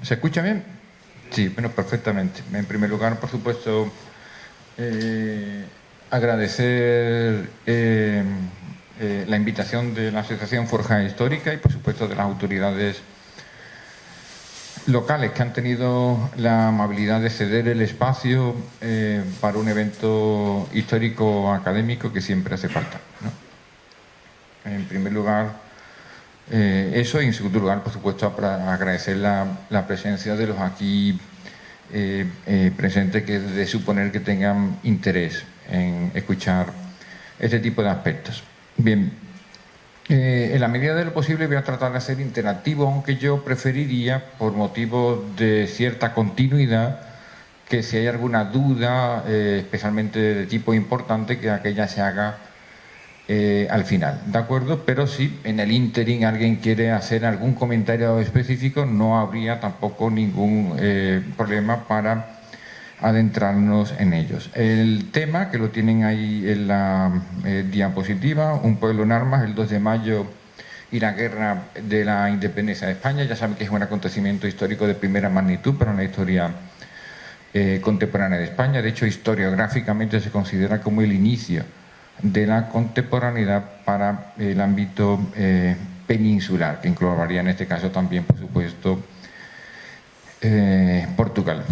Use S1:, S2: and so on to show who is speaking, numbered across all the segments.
S1: ¿Se escucha bien? Sí, bueno, perfectamente. En primer lugar, por supuesto, agradecer la invitación de la Asociación Forja Histórica y, por supuesto, de las autoridades locales que han tenido la amabilidad de ceder el espacio para un evento histórico académico que siempre hace falta, ¿no? En primer lugar, eso, y en segundo lugar, por supuesto, para agradecer la presencia de los aquí presentes, que es de suponer que tengan interés en escuchar este tipo de aspectos. Bien, en la medida de lo posible voy a tratar de ser interactivo, aunque yo preferiría, por motivos de cierta continuidad, que si hay alguna duda, especialmente de tipo importante, que aquella se haga al final, ¿de acuerdo? Pero si en el ínterin alguien quiere hacer algún comentario específico, no habría tampoco ningún problema para adentrarnos en ellos. El tema, que lo tienen ahí en la diapositiva, Un pueblo en armas, el 2 de mayo y la guerra de la independencia de España. Ya saben que es un acontecimiento histórico de primera magnitud para la historia contemporánea de España. De hecho, historiográficamente se considera como el inicio de la contemporaneidad para el ámbito peninsular, que incluiría en este caso también, por supuesto, Portugal.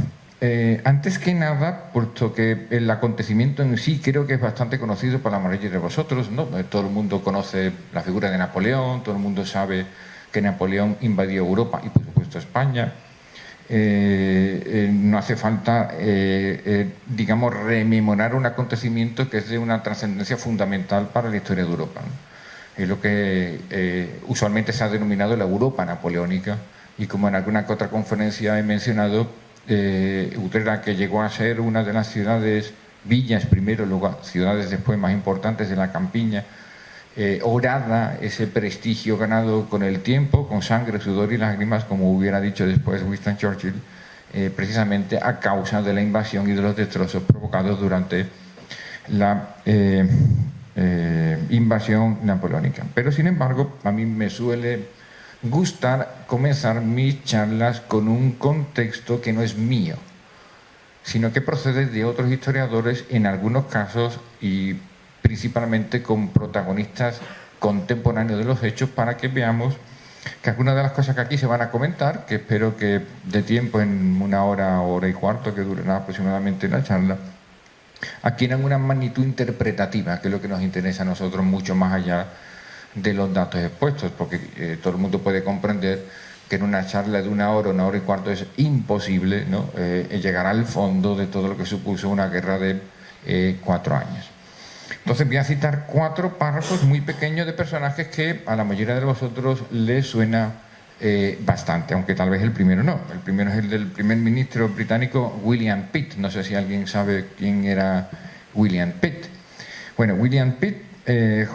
S1: Antes que nada, puesto que el acontecimiento en sí creo que es bastante conocido por la mayoría de vosotros, ¿no? Todo el mundo conoce la figura de Napoleón, todo el mundo sabe que Napoleón invadió Europa y, por supuesto, España. No hace falta, digamos, rememorar un acontecimiento que es de una trascendencia fundamental para la historia de Europa, ¿no? Es lo que usualmente se ha denominado la Europa napoleónica, y como en alguna que otra conferencia he mencionado, Utrera, que llegó a ser una de las ciudades, villas primero, luego ciudades después más importantes de la campiña, orada, ese prestigio ganado con el tiempo, con sangre, sudor y lágrimas, como hubiera dicho después Winston Churchill, precisamente a causa de la invasión y de los destrozos provocados durante la invasión napoleónica. Pero, sin embargo, a mí me suele gustar comenzar mis charlas con un contexto que no es mío, sino que procede de otros historiadores, en algunos casos, y principalmente con protagonistas contemporáneos de los hechos, para que veamos que algunas de las cosas que aquí se van a comentar, que espero que de tiempo, en una hora, hora y cuarto, que durará aproximadamente la charla, adquieran una magnitud interpretativa, que es lo que nos interesa a nosotros mucho más allá de los datos expuestos, porque todo el mundo puede comprender que en una charla de una hora y cuarto es imposible, ¿no?, llegar al fondo de todo lo que supuso una guerra de 4 años. Entonces voy a citar 4 párrafos muy pequeños de personajes que a la mayoría de vosotros les suena bastante, aunque tal vez el primero no. El primero es el del primer ministro británico William Pitt. No sé si alguien sabe quién era William Pitt. Bueno, William Pitt,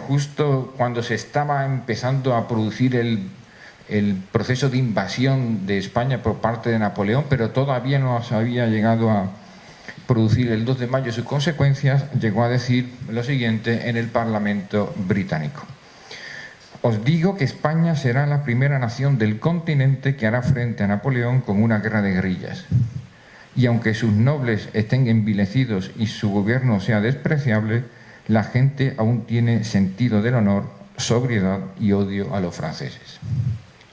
S1: justo cuando se estaba empezando a producir el proceso de invasión de España por parte de Napoleón, pero todavía no se había llegado a producir el 2 de mayo sus consecuencias, llegó a decir lo siguiente en el Parlamento británico: os digo que España será la primera nación del continente que hará frente a Napoleón con una guerra de guerrillas. Y aunque sus nobles estén envilecidos y su gobierno sea despreciable, la gente aún tiene sentido del honor, sobriedad y odio a los franceses.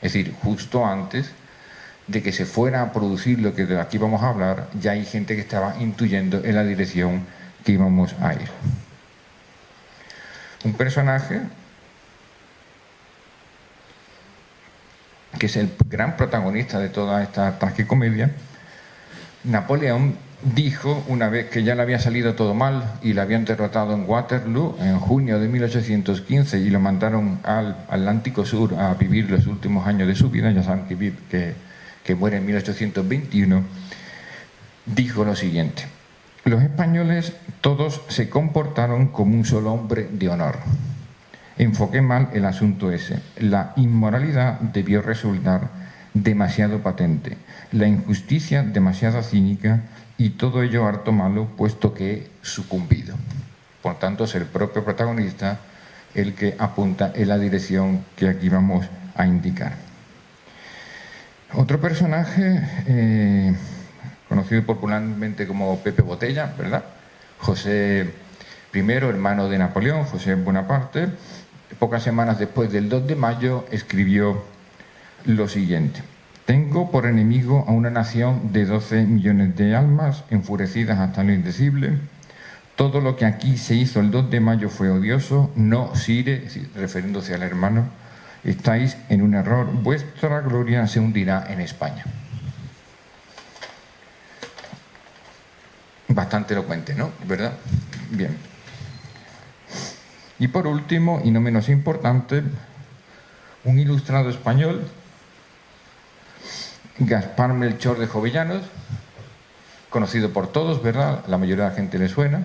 S1: Es decir, justo antes de que se fuera a producir lo que de aquí vamos a hablar, ya hay gente que estaba intuyendo en la dirección que íbamos a ir. Un personaje que es el gran protagonista de toda esta tragicomedia. Napoleón dijo, una vez que ya le había salido todo mal y le habían derrotado en Waterloo en junio de 1815 y lo mandaron al Atlántico Sur a vivir los últimos años de su vida, ya saben que muere en 1821, dijo lo siguiente: los españoles todos se comportaron como un solo hombre de honor. Enfoqué mal el asunto ese. La inmoralidad debió resultar demasiado patente, la injusticia demasiado cínica, y todo ello harto malo, puesto que he sucumbido. Por tanto, es el propio protagonista el que apunta en la dirección que aquí vamos a indicar. Otro personaje conocido popularmente como Pepe Botella, ¿verdad? José I, hermano de Napoleón, José Bonaparte, pocas semanas después del 2 de mayo escribió lo siguiente: tengo por enemigo a una nación de 12 millones de almas enfurecidas hasta lo indecible. Todo lo que aquí se hizo el 2 de mayo fue odioso. No, Sire, refiriéndose al hermano, estáis en un error. Vuestra gloria se hundirá en España. Bastante elocuente, ¿no? ¿Verdad? Bien. Y por último, y no menos importante, un ilustrado español, Gaspar Melchor de Jovellanos, conocido por todos, ¿verdad? La mayoría de la gente le suena.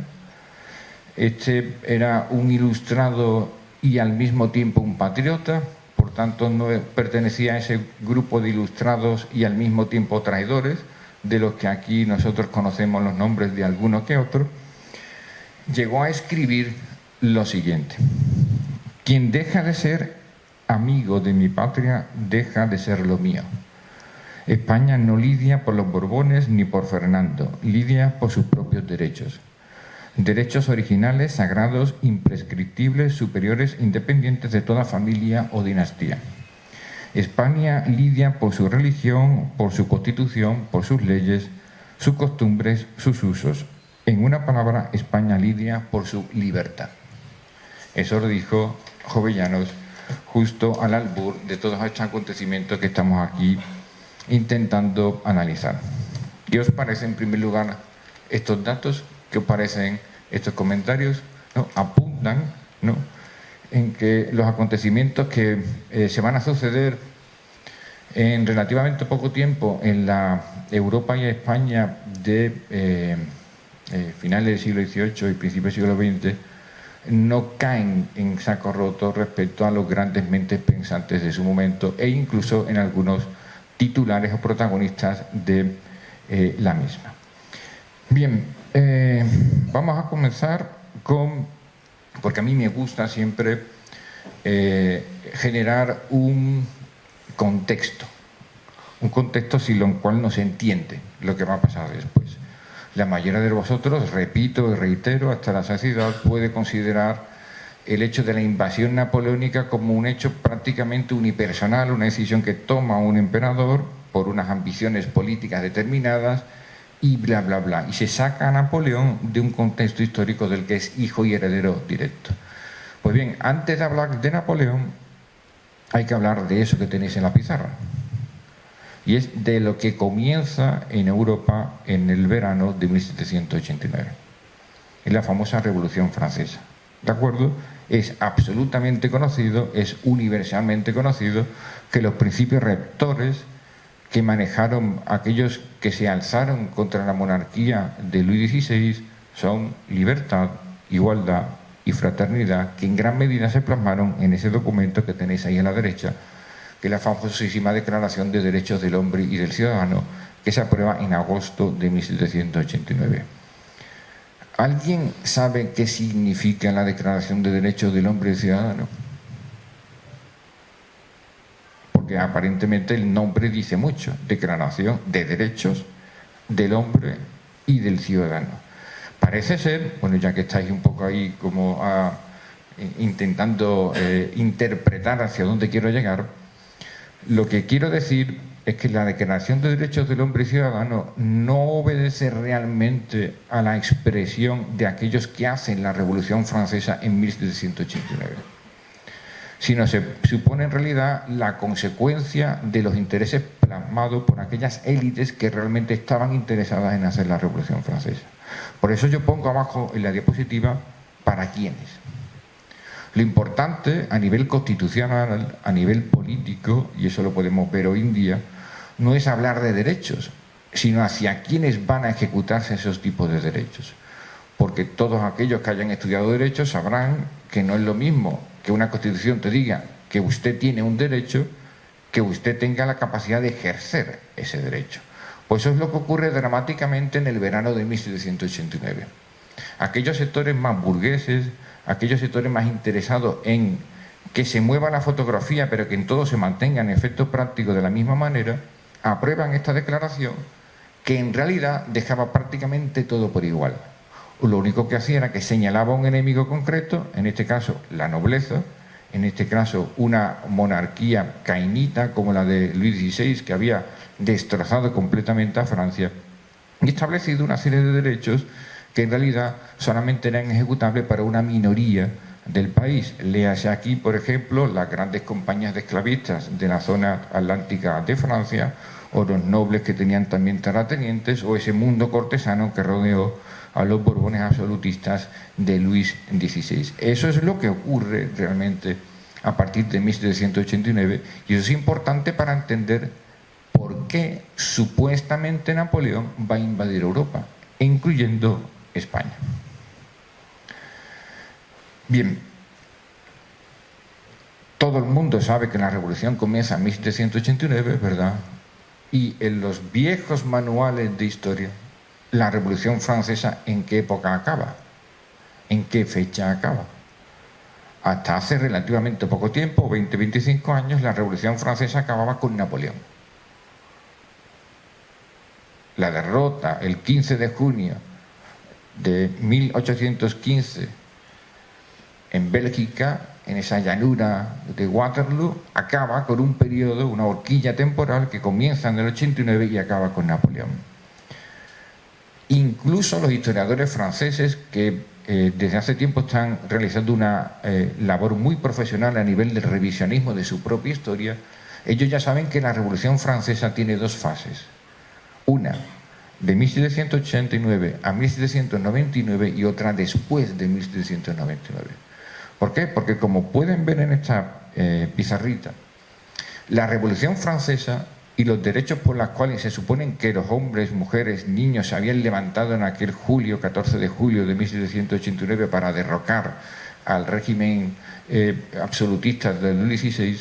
S1: Este era un ilustrado y al mismo tiempo un patriota, por tanto no pertenecía a ese grupo de ilustrados y al mismo tiempo traidores, de los que aquí nosotros conocemos los nombres de alguno que otro. Llegó a escribir lo siguiente: quien deja de ser amigo de mi patria, deja de ser lo mío. España no lidia por los Borbones ni por Fernando, lidia por sus propios derechos. Derechos originales, sagrados, imprescriptibles, superiores, independientes de toda familia o dinastía. España lidia por su religión, por su constitución, por sus leyes, sus costumbres, sus usos. En una palabra, España lidia por su libertad. Eso lo dijo Jovellanos justo al albur de todos estos acontecimientos que estamos aquí intentando analizar. ¿Qué os parece, en primer lugar, estos datos? ¿Qué os parecen estos comentarios? ¿No? Apuntan, ¿no?, en que los acontecimientos que se van a suceder en relativamente poco tiempo en la Europa y España de finales del siglo XVIII y principios del siglo XX no caen en saco roto respecto a los grandes mentes pensantes de su momento e incluso en algunos titulares o protagonistas de la misma. Bien, vamos a comenzar con, porque a mí me gusta siempre generar un contexto sin lo cual no se entiende lo que va a pasar después. La mayoría de vosotros, repito y reitero hasta la saciedad, puede considerar el hecho de la invasión napoleónica como un hecho prácticamente unipersonal, una decisión que toma un emperador por unas ambiciones políticas determinadas y bla, bla, bla. Y se saca a Napoleón de un contexto histórico del que es hijo y heredero directo. Pues bien, antes de hablar de Napoleón, hay que hablar de eso que tenéis en la pizarra. Y es de lo que comienza en Europa en el verano de 1789. Es la famosa Revolución Francesa. ¿De acuerdo? Es absolutamente conocido, es universalmente conocido que los principios rectores que manejaron aquellos que se alzaron contra la monarquía de Luis XVI son libertad, igualdad y fraternidad, que en gran medida se plasmaron en ese documento que tenéis ahí a la derecha, que es la famosísima Declaración de Derechos del Hombre y del Ciudadano, que se aprueba en agosto de 1789. ¿Alguien sabe qué significa la Declaración de Derechos del Hombre y del Ciudadano? Porque aparentemente el nombre dice mucho: Declaración de Derechos del Hombre y del Ciudadano. Parece ser, bueno, ya que estáis un poco ahí como intentando interpretar hacia dónde quiero llegar, lo que quiero decir es que la Declaración de Derechos del Hombre y Ciudadano no obedece realmente a la expresión de aquellos que hacen la Revolución Francesa en 1789, sino se supone en realidad la consecuencia de los intereses plasmados por aquellas élites que realmente estaban interesadas en hacer la Revolución Francesa. Por eso yo pongo abajo en la diapositiva para quiénes. Lo importante a nivel constitucional, a nivel político, y eso lo podemos ver hoy en día, no es hablar de derechos, sino hacia quiénes van a ejecutarse esos tipos de derechos. Porque todos aquellos que hayan estudiado derecho sabrán que no es lo mismo que una Constitución te diga que usted tiene un derecho, que usted tenga la capacidad de ejercer ese derecho. Pues eso es lo que ocurre dramáticamente en el verano de 1789. Aquellos sectores más burgueses, aquellos sectores más interesados en que se mueva la fotografía, pero que en todo se mantenga en efectos prácticos de la misma manera, aprueban esta declaración que en realidad dejaba prácticamente todo por igual. Lo único que hacía era que señalaba un enemigo concreto, en este caso la nobleza, en este caso una monarquía cainita como la de Luis XVI, que había destrozado completamente a Francia, y establecido una serie de derechos que en realidad solamente eran ejecutables para una minoría del país. Léase aquí, por ejemplo, las grandes compañías de esclavistas de la zona atlántica de Francia, o los nobles que tenían también terratenientes, o ese mundo cortesano que rodeó a los Borbones absolutistas de Luis XVI. Eso es lo que ocurre realmente a partir de 1789, y eso es importante para entender por qué supuestamente Napoleón va a invadir Europa, incluyendo España. Bien, todo el mundo sabe que la revolución comienza en 1789, ¿verdad? Y en los viejos manuales de historia, la Revolución Francesa, ¿en qué época acaba? ¿En qué fecha acaba? Hasta hace relativamente poco tiempo, 20-25 años, la Revolución Francesa acababa con Napoleón. La derrota el 15 de junio de 1815 en Bélgica, en esa llanura de Waterloo, acaba con un periodo, una horquilla temporal que comienza en el 89 y acaba con Napoleón. Incluso los historiadores franceses, que desde hace tiempo están realizando una labor muy profesional a nivel del revisionismo de su propia historia, ellos ya saben que la Revolución Francesa tiene dos fases. Una de 1789 a 1799 y otra después de 1799. ¿Por qué? Porque como pueden ver en esta pizarrita, la Revolución Francesa y los derechos por los cuales se suponen que los hombres, mujeres, niños se habían levantado en aquel julio, 14 de julio de 1789 para derrocar al régimen absolutista de Luis XVI,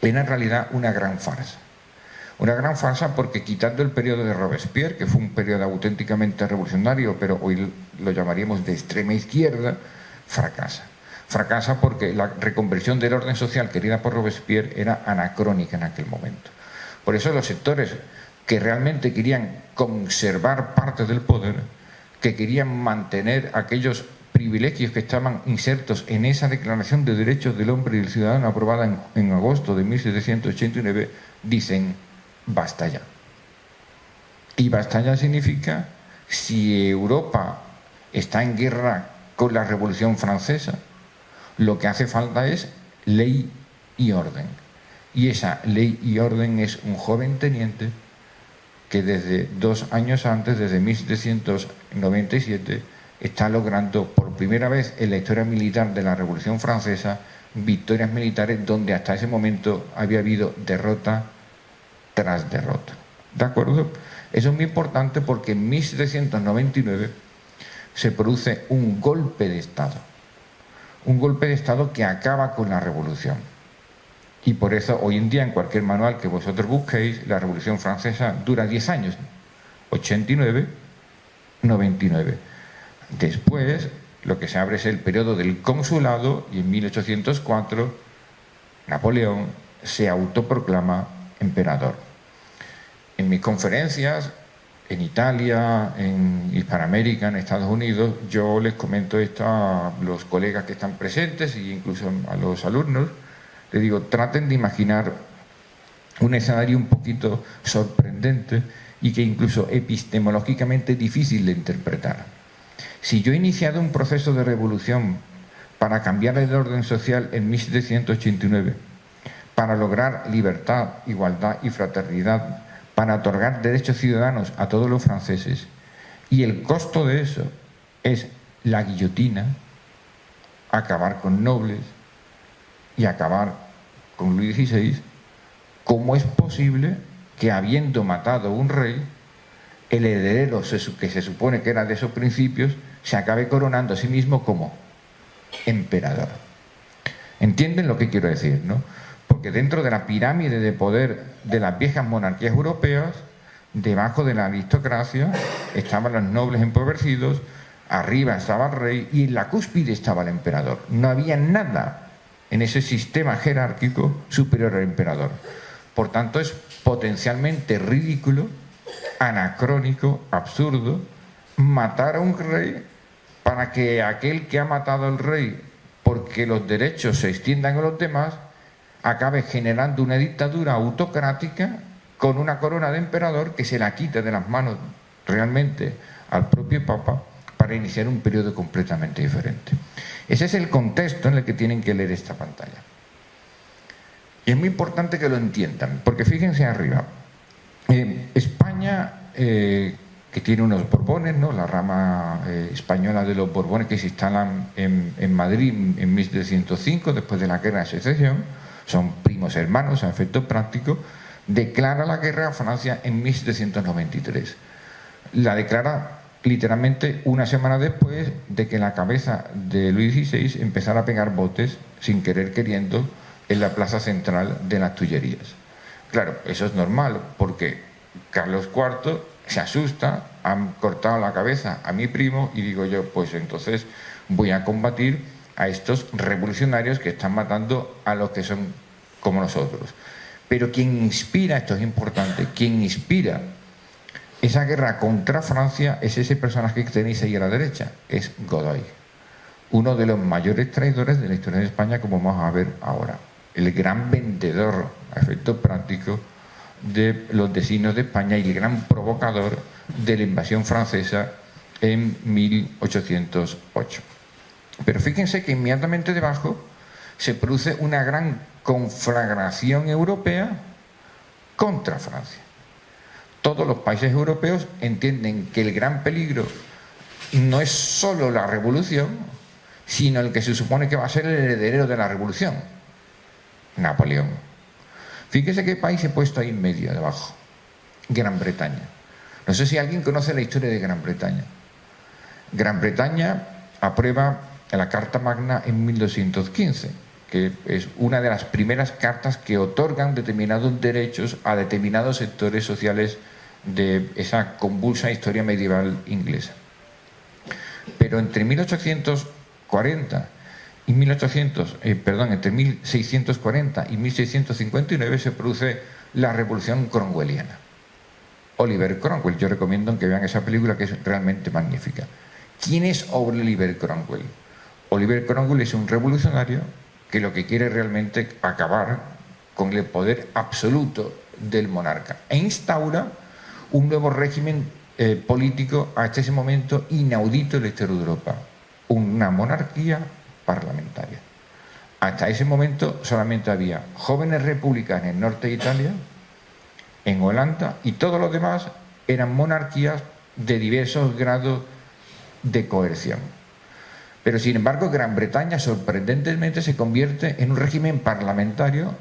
S1: era en realidad una gran farsa. Una gran farsa porque, quitando el periodo de Robespierre, que fue un periodo auténticamente revolucionario, pero hoy lo llamaríamos de extrema izquierda, fracasa. Fracasa porque la reconversión del orden social querida por Robespierre era anacrónica en aquel momento. Por eso los sectores que realmente querían conservar parte del poder, que querían mantener aquellos privilegios que estaban insertos en esa Declaración de Derechos del Hombre y del Ciudadano aprobada en agosto de 1789, dicen basta ya. Y basta ya significa, si Europa está en guerra con la Revolución Francesa, lo que hace falta es ley y orden. Y esa ley y orden es un joven teniente que desde 2 años antes, desde 1797, está logrando por primera vez en la historia militar de la Revolución Francesa victorias militares donde hasta ese momento había habido derrota tras derrota. ¿De acuerdo? Eso es muy importante porque en 1799 se produce un golpe de Estado. Un golpe de Estado que acaba con la revolución. Y por eso hoy en día en cualquier manual que vosotros busquéis, la Revolución Francesa dura 10 años, 89, 99. Después lo que se abre es el periodo del consulado y en 1804 Napoleón se autoproclama emperador. En mis conferencias en Italia, en Hispanoamérica, en Estados Unidos, yo les comento esto a los colegas que están presentes e incluso a los alumnos. Les digo, traten de imaginar un escenario un poquito sorprendente y que incluso epistemológicamente difícil de interpretar. Si yo he iniciado un proceso de revolución para cambiar el orden social en 1789, para lograr libertad, igualdad y fraternidad, para otorgar derechos ciudadanos a todos los franceses, y el costo de eso es la guillotina, acabar con nobles y acabar con Luis XVI, ¿cómo es posible que, habiendo matado a un rey, el heredero que se supone que era de esos principios se acabe coronando a sí mismo como emperador? ¿Entienden lo que quiero decir, no? Porque dentro de la pirámide de poder de las viejas monarquías europeas, debajo de la aristocracia estaban los nobles empobrecidos, arriba estaba el rey y en la cúspide estaba el emperador. No había nada en ese sistema jerárquico superior al emperador. Por tanto, es potencialmente ridículo, anacrónico, absurdo, matar a un rey para que aquel que ha matado al rey, porque los derechos se extiendan a los demás, acabe generando una dictadura autocrática con una corona de emperador que se la quite de las manos realmente al propio Papa para iniciar un periodo completamente diferente. Ese es el contexto en el que tienen que leer esta pantalla. Y es muy importante que lo entiendan, porque fíjense arriba, España, que tiene unos Borbones, ¿no?, la rama española de los Borbones que se instalan en Madrid en 1705, después de la Guerra de Secesión, son primos hermanos a efectos prácticos, declara la guerra a Francia en 1793. La declara literalmente una semana después de que la cabeza de Luis XVI empezara a pegar botes, sin querer queriendo, en la plaza central de las Tullerías. Claro, eso es normal, porque Carlos IV se asusta, han cortado la cabeza a mi primo y digo yo, pues entonces voy a combatir a estos revolucionarios que están matando a los que son como nosotros. Pero quien inspira, esto es importante, quien inspira esa guerra contra Francia es ese personaje que tenéis ahí a la derecha, es Godoy, uno de los mayores traidores de la historia de España, como vamos a ver ahora, el gran vendedor a efectos prácticos de los designios de España y el gran provocador de la invasión francesa en 1808. Pero fíjense que inmediatamente debajo se produce una gran conflagración europea contra Francia. Todos los países europeos entienden que el gran peligro no es solo la revolución, sino el que se supone que va a ser el heredero de la revolución, Napoleón. Fíjese qué país he puesto ahí en medio, debajo. Gran Bretaña. No sé si alguien conoce la historia de Gran Bretaña. Gran Bretaña aprueba la Carta Magna en 1215, que es una de las primeras cartas que otorgan determinados derechos a determinados sectores sociales de esa convulsa historia medieval inglesa. Pero entre 1840 y entre 1640 y 1659 se produce la Revolución Cromwelliana. Oliver Cromwell, yo recomiendo que vean esa película, que es realmente magnífica. ¿Quién es Oliver Cromwell? Oliver Cromwell es un revolucionario que lo que quiere realmente acabar con el poder absoluto del monarca e instaura un nuevo régimen político hasta ese momento inaudito en la historia de Europa, una monarquía parlamentaria. Hasta ese momento solamente había jóvenes repúblicas en el norte de Italia, en Holanda, y todos los demás eran monarquías de diversos grados de coerción. Pero sin embargo Gran Bretaña sorprendentemente se convierte en un régimen parlamentario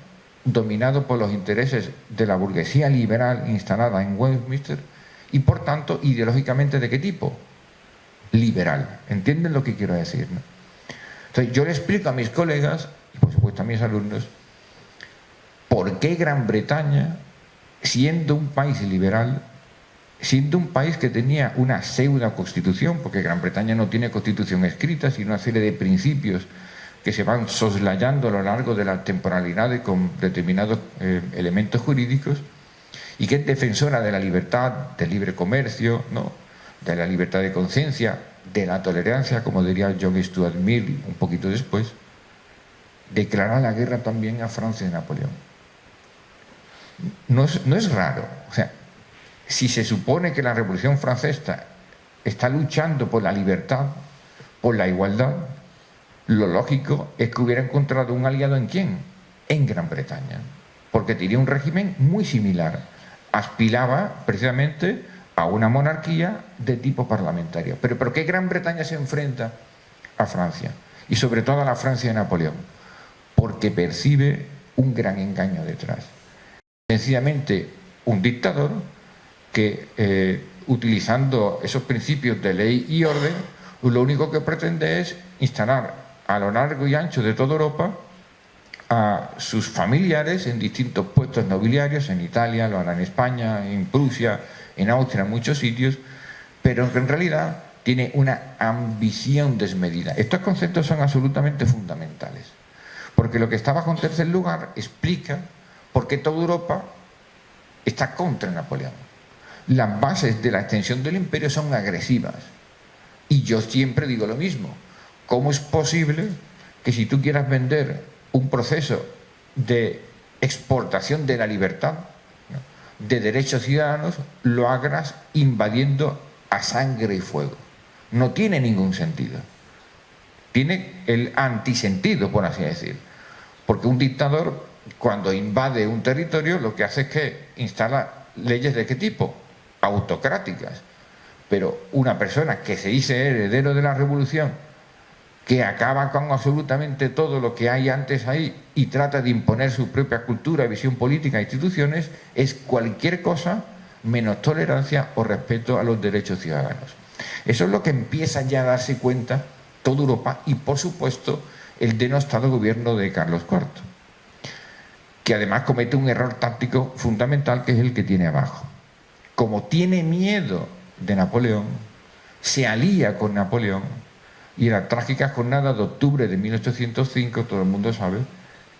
S1: dominado por los intereses de la burguesía liberal instalada en Westminster y por tanto ideológicamente ¿de qué tipo? Liberal. ¿Entienden lo que quiero decir, no? Entonces yo le explico a mis colegas y por supuesto a mis alumnos por qué Gran Bretaña, siendo un país liberal, siendo un país que tenía una pseudo constitución, porque Gran Bretaña no tiene constitución escrita, sino una serie de principios que se van soslayando a lo largo de la temporalidad con determinados elementos jurídicos, y que es defensora de la libertad, del libre comercio, ¿no?, de la libertad de conciencia, de la tolerancia, como diría John Stuart Mill un poquito después, declara la guerra también a Francia de Napoleón. No es raro. O sea, si se supone que la Revolución Francesa está luchando por la libertad, por la igualdad, lo lógico es que hubiera encontrado un aliado ¿en quién? En Gran Bretaña, porque tenía un régimen muy similar. Aspiraba precisamente a una monarquía de tipo parlamentario. Pero ¿por qué Gran Bretaña se enfrenta a Francia? Y sobre todo a la Francia de Napoleón. Porque percibe un gran engaño detrás. Sencillamente un dictador que, utilizando esos principios de ley y orden, lo único que pretende es instalar a lo largo y ancho de toda Europa a sus familiares en distintos puestos nobiliarios, en Italia, lo hará en España, en Prusia, en Austria, en muchos sitios, pero que en realidad tiene una ambición desmedida. Estos conceptos son absolutamente fundamentales, porque lo que está bajo en tercer lugar explica por qué toda Europa está contra Napoleón. Las bases de la extensión del imperio son agresivas. Y yo siempre digo lo mismo. ¿Cómo es posible que si tú quieras vender un proceso de exportación de la libertad, ¿no?, de derechos ciudadanos, lo hagas invadiendo a sangre y fuego? No tiene ningún sentido. Tiene el antisentido, por así decir. Porque un dictador, cuando invade un territorio, lo que hace es que instala leyes ¿de qué tipo? Autocráticas. Pero una persona que se dice heredero de la revolución, que acaba con absolutamente todo lo que hay antes ahí y trata de imponer su propia cultura, visión política e instituciones, es cualquier cosa menos tolerancia o respeto a los derechos ciudadanos. Eso es lo que empieza ya a darse cuenta toda Europa y, por supuesto, el denostado gobierno de Carlos IV, que además comete un error táctico fundamental, que es el que tiene abajo. Como tiene miedo de Napoleón, se alía con Napoleón, y en la trágica jornada de octubre de 1805, todo el mundo sabe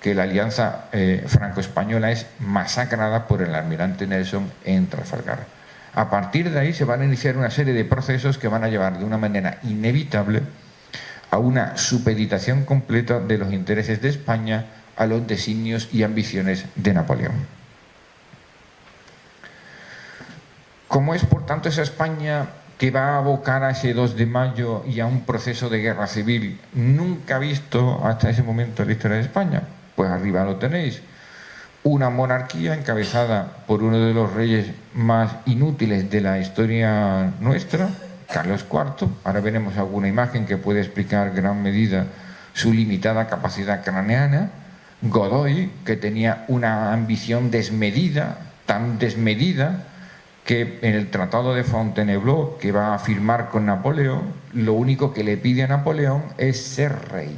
S1: que la alianza franco-española es masacrada por el almirante Nelson en Trafalgar. A partir de ahí se van a iniciar una serie de procesos que van a llevar de una manera inevitable a una supeditación completa de los intereses de España a los designios y ambiciones de Napoleón. ¿Cómo es, por tanto, esa España que va a abocar a ese 2 de mayo y a un proceso de guerra civil nunca visto hasta ese momento en la historia de España? Pues arriba lo tenéis. Una monarquía encabezada por uno de los reyes más inútiles de la historia nuestra, Carlos IV. Ahora veremos alguna imagen que puede explicar en gran medida su limitada capacidad craneana. Godoy, que tenía una ambición desmedida, tan desmedida, que en el Tratado de Fontainebleau, que va a firmar con Napoleón, lo único que le pide a Napoleón es ser rey.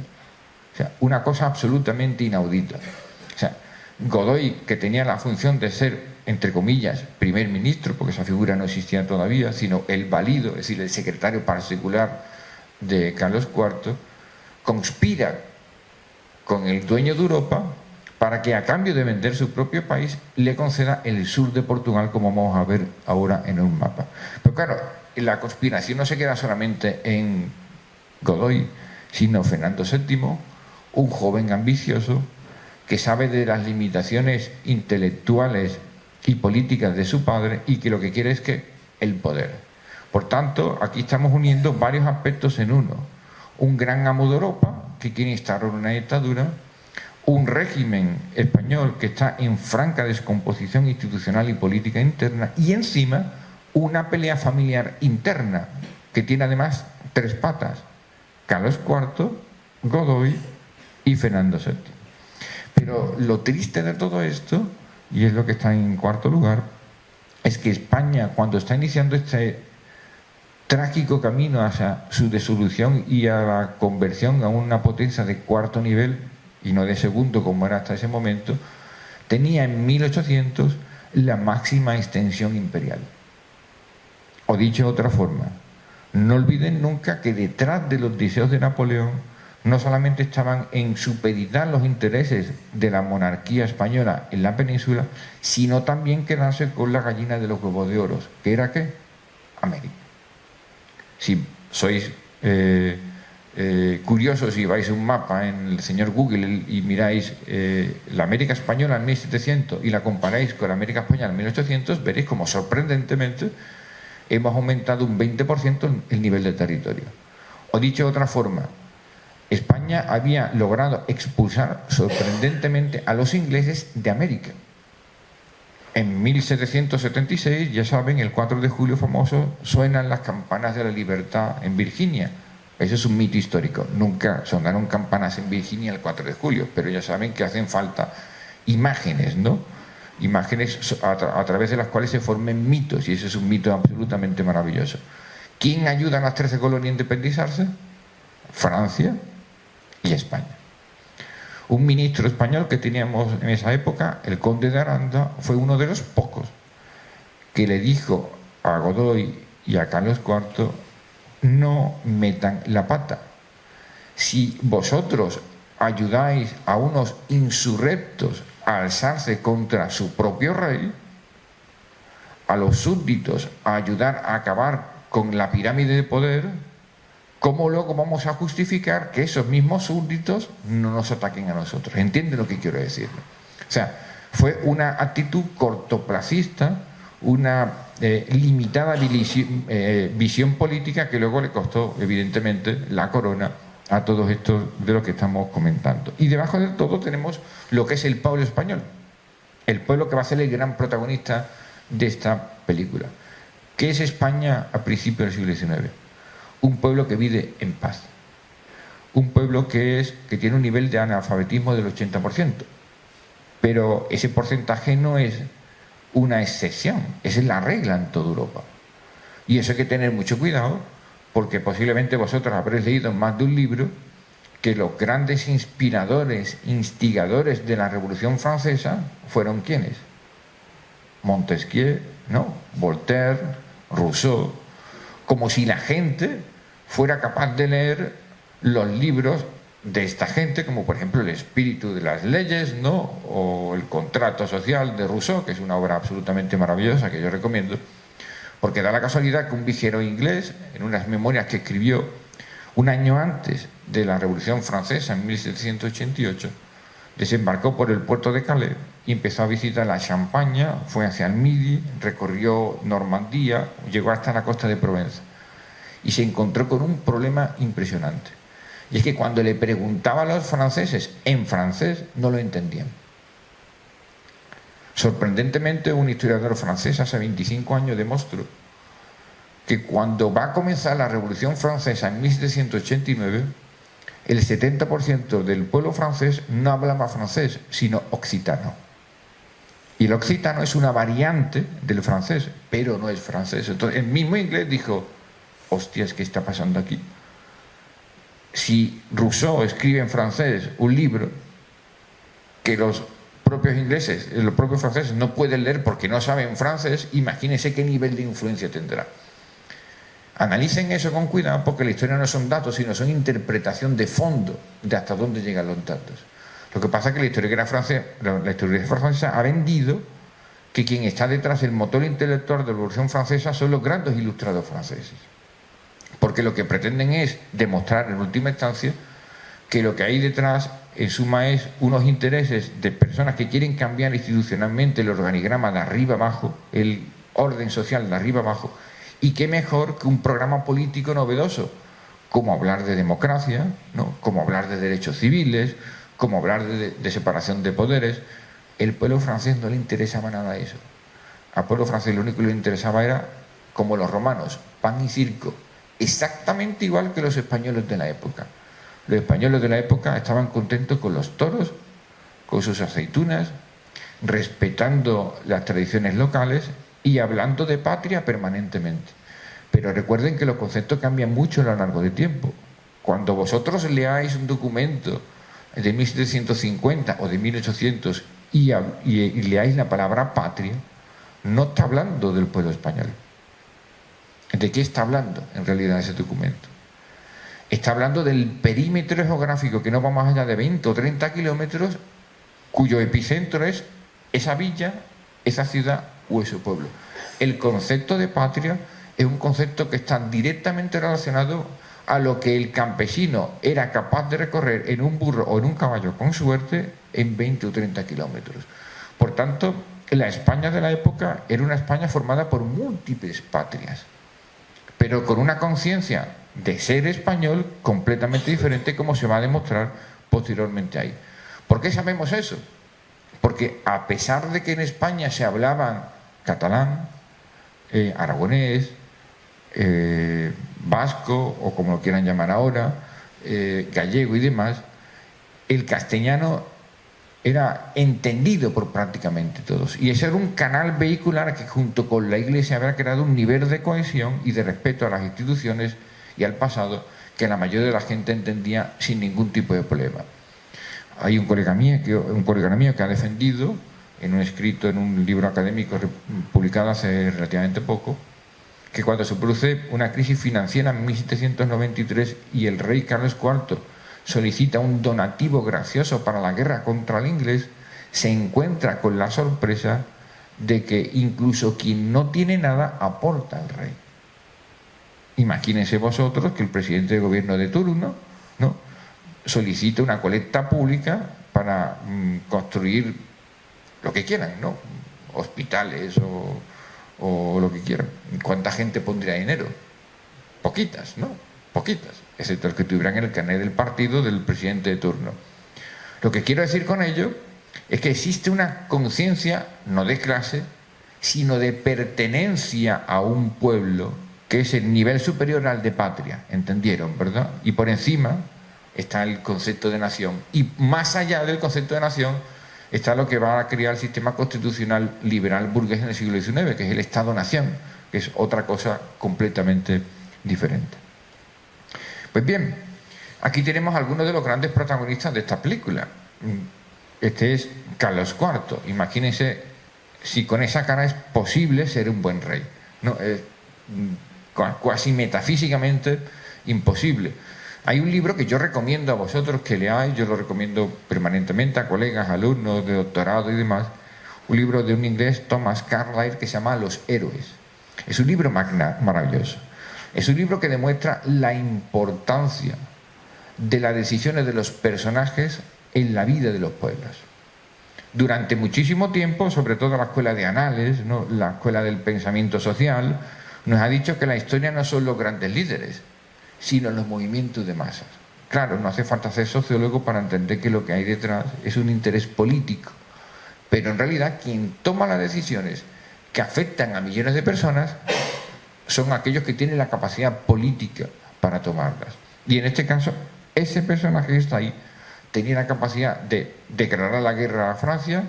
S1: O sea, una cosa absolutamente inaudita. O sea, Godoy, que tenía la función de ser, entre comillas, primer ministro, porque esa figura no existía todavía, sino el valido, es decir, el secretario particular de Carlos IV, conspira con el dueño de Europa para que, a cambio de vender su propio país, le conceda el sur de Portugal, como vamos a ver ahora en un mapa. Pero claro, la conspiración no se queda solamente en Godoy, sino Fernando VII, un joven ambicioso que sabe de las limitaciones intelectuales y políticas de su padre y que lo que quiere es que el poder. Por tanto, aquí estamos uniendo varios aspectos en uno. Un gran amo de Europa que quiere instaurar una dictadura, un régimen español que está en franca descomposición institucional y política interna, y encima una pelea familiar interna que tiene además 3 patas: Carlos IV, Godoy y Fernando VII. Pero lo triste de todo esto, y es lo que está en cuarto lugar, es que España, cuando está iniciando este trágico camino hacia su disolución y a la conversión a una potencia de cuarto nivel y no de segundo como era hasta ese momento, tenía en 1800 la máxima extensión imperial. O dicho de otra forma, no olviden nunca que detrás de los deseos de Napoleón no solamente estaban en supeditar los intereses de la monarquía española en la península, sino también quedarse con la gallina de los huevos de oro, que era ¿qué? América. Si sois curiosos y vais a un mapa en el señor Google y miráis la América española en 1700 y la comparáis con la América española en 1800, veréis como sorprendentemente hemos aumentado un 20% el nivel de territorio. O dicho de otra forma, España había logrado expulsar sorprendentemente a los ingleses de América. En 1776, ya saben, el 4 de julio famoso, suenan las campanas de la libertad en Virginia. Ese es un mito histórico. Nunca sonaron campanas en Virginia el 4 de julio, pero ya saben que hacen falta imágenes, ¿no? Imágenes a través de las cuales se formen mitos, y ese es un mito absolutamente maravilloso. ¿Quién ayuda a las 13 colonias a independizarse? Francia y España. Un ministro español que teníamos en esa época, el conde de Aranda, fue uno de los pocos que le dijo a Godoy y a Carlos IV: no metan la pata. Si vosotros ayudáis a unos insurrectos a alzarse contra su propio rey, a los súbditos a ayudar a acabar con la pirámide de poder, ¿cómo luego vamos a justificar que esos mismos súbditos no nos ataquen a nosotros? ¿Entiende lo que quiero decir? O sea, fue una actitud cortoplacista, una limitada visión política que luego le costó, evidentemente, la corona a todos estos de los que estamos comentando. Y debajo de todo tenemos lo que es el pueblo español, el pueblo que va a ser el gran protagonista de esta película. ¿Qué es España a principios del siglo XIX? Un pueblo que vive en paz, un pueblo que tiene un nivel de analfabetismo del 80%, pero ese porcentaje no es una excepción, esa es la regla en toda Europa. Y eso hay que tener mucho cuidado, porque posiblemente vosotros habréis leído en más de un libro que los grandes inspiradores, instigadores de la Revolución Francesa fueron ¿quiénes? Montesquieu, ¿no? Voltaire, Rousseau, como si la gente fuera capaz de leer los libros de esta gente, como por ejemplo El espíritu de las leyes, ¿no? O El contrato social de Rousseau, que es una obra absolutamente maravillosa que yo recomiendo, porque da la casualidad que un viajero inglés, en unas memorias que escribió un año antes de la Revolución Francesa, en 1788, desembarcó por el puerto de Calais y empezó a visitar la Champaña, fue hacia el Midi, recorrió Normandía, llegó hasta la costa de Provenza y se encontró con un problema impresionante. Y es que cuando le preguntaba a los franceses en francés, no lo entendían. Sorprendentemente, un historiador francés hace 25 años demostró que cuando va a comenzar la Revolución Francesa en 1789, el 70% del pueblo francés no hablaba francés, sino occitano. Y el occitano es una variante del francés, pero no es francés. Entonces, el mismo inglés dijo, hostias, ¿qué está pasando aquí? Si Rousseau escribe en francés un libro que los propios ingleses, los propios franceses no pueden leer porque no saben francés, imagínense qué nivel de influencia tendrá. Analicen eso con cuidado, porque la historia no son datos, sino son interpretación de fondo de hasta dónde llegan los datos. Lo que pasa es que la historiografía francesa ha vendido que quien está detrás del motor intelectual de la Revolución Francesa son los grandes ilustrados franceses, porque lo que pretenden es demostrar en última instancia que lo que hay detrás en suma es unos intereses de personas que quieren cambiar institucionalmente el organigrama de arriba abajo, el orden social de arriba abajo. Y qué mejor que un programa político novedoso, como hablar de democracia, ¿no? Como hablar de derechos civiles, como hablar de separación de poderes. El pueblo francés no le interesaba nada eso. Al pueblo francés lo único que le interesaba era, como los romanos, pan y circo, exactamente igual que los españoles de la época. Los españoles de la época estaban contentos con los toros, con sus aceitunas, respetando las tradiciones locales y hablando de patria permanentemente. Pero recuerden que los conceptos cambian mucho a lo largo del tiempo. Cuando vosotros leáis un documento de 1750 o de 1800 y leáis la palabra patria, no está hablando del pueblo español. ¿De qué está hablando en realidad ese documento? Está hablando del perímetro geográfico que no va más allá de 20 o 30 kilómetros, cuyo epicentro es esa villa, esa ciudad o ese pueblo. El concepto de patria es un concepto que está directamente relacionado a lo que el campesino era capaz de recorrer en un burro o en un caballo con suerte en 20 o 30 kilómetros. Por tanto, la España de la época era una España formada por múltiples patrias, pero con una conciencia de ser español completamente diferente, como se va a demostrar posteriormente ahí. ¿Por qué sabemos eso? Porque a pesar de que en España se hablaban catalán, aragonés, vasco, o como lo quieran llamar ahora, gallego y demás, el castellano era entendido por prácticamente todos. Y ese era un canal vehicular que junto con la Iglesia había creado un nivel de cohesión y de respeto a las instituciones y al pasado que la mayoría de la gente entendía sin ningún tipo de problema. Hay un colega mío que ha defendido en un escrito, en un libro académico publicado hace relativamente poco, que cuando se produce una crisis financiera en 1793 y el rey Carlos IV solicita un donativo gracioso para la guerra contra el inglés, se encuentra con la sorpresa de que incluso quien no tiene nada aporta al rey. Imagínense vosotros que el presidente de gobierno de turno, ¿no?, solicita una colecta pública para construir lo que quieran, ¿no?, hospitales o lo que quieran. ¿Cuánta gente pondría dinero? Poquitas, ¿no? Poquitas, excepto el que tuvieran el carnet del partido del presidente de turno. Lo que quiero decir con ello es que existe una conciencia, no de clase, sino de pertenencia a un pueblo, que es el nivel superior al de patria, ¿entendieron, verdad? Y por encima está el concepto de nación, y más allá del concepto de nación está lo que va a crear el sistema constitucional liberal burgués en el siglo XIX, que es el Estado-Nación, que es otra cosa completamente diferente. Pues bien, aquí tenemos algunos de los grandes protagonistas de esta película. Este es Carlos IV. Imagínense si con esa cara es posible ser un buen rey, ¿no? Es casi metafísicamente imposible. Hay un libro que yo recomiendo a vosotros que leáis, yo lo recomiendo permanentemente a colegas, alumnos de doctorado y demás, un libro de un inglés, Thomas Carlyle, que se llama Los héroes. Es un libro maravilloso. Es un libro que demuestra la importancia de las decisiones de los personajes en la vida de los pueblos. Durante muchísimo tiempo, sobre todo la escuela de Anales, ¿no?, la escuela del pensamiento social, nos ha dicho que la historia no son los grandes líderes, sino los movimientos de masas. Claro, no hace falta ser sociólogo para entender que lo que hay detrás es un interés político, pero en realidad quien toma las decisiones que afectan a millones de personas son aquellos que tienen la capacidad política para tomarlas. Y en este caso, ese personaje que está ahí tenía la capacidad de declarar la guerra a Francia,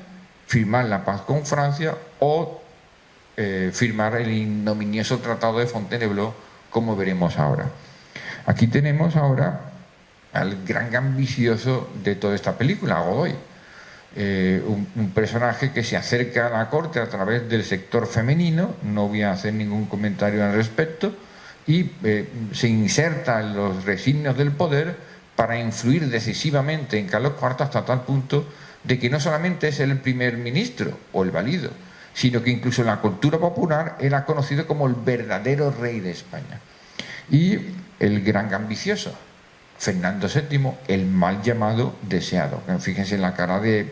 S1: firmar la paz con Francia o firmar el ignominioso Tratado de Fontainebleau, como veremos ahora. Aquí tenemos ahora al gran ambicioso de toda esta película, Godoy, un personaje que se acerca a la corte a través del sector femenino, no voy a hacer ningún comentario al respecto, y se inserta en los resignios del poder para influir decisivamente en Carlos IV hasta tal punto de que no solamente es el primer ministro o el valido, sino que incluso en la cultura popular era conocido como el verdadero rey de España. Y el gran ambicioso, Fernando VII, el mal llamado deseado. Fíjense en la cara de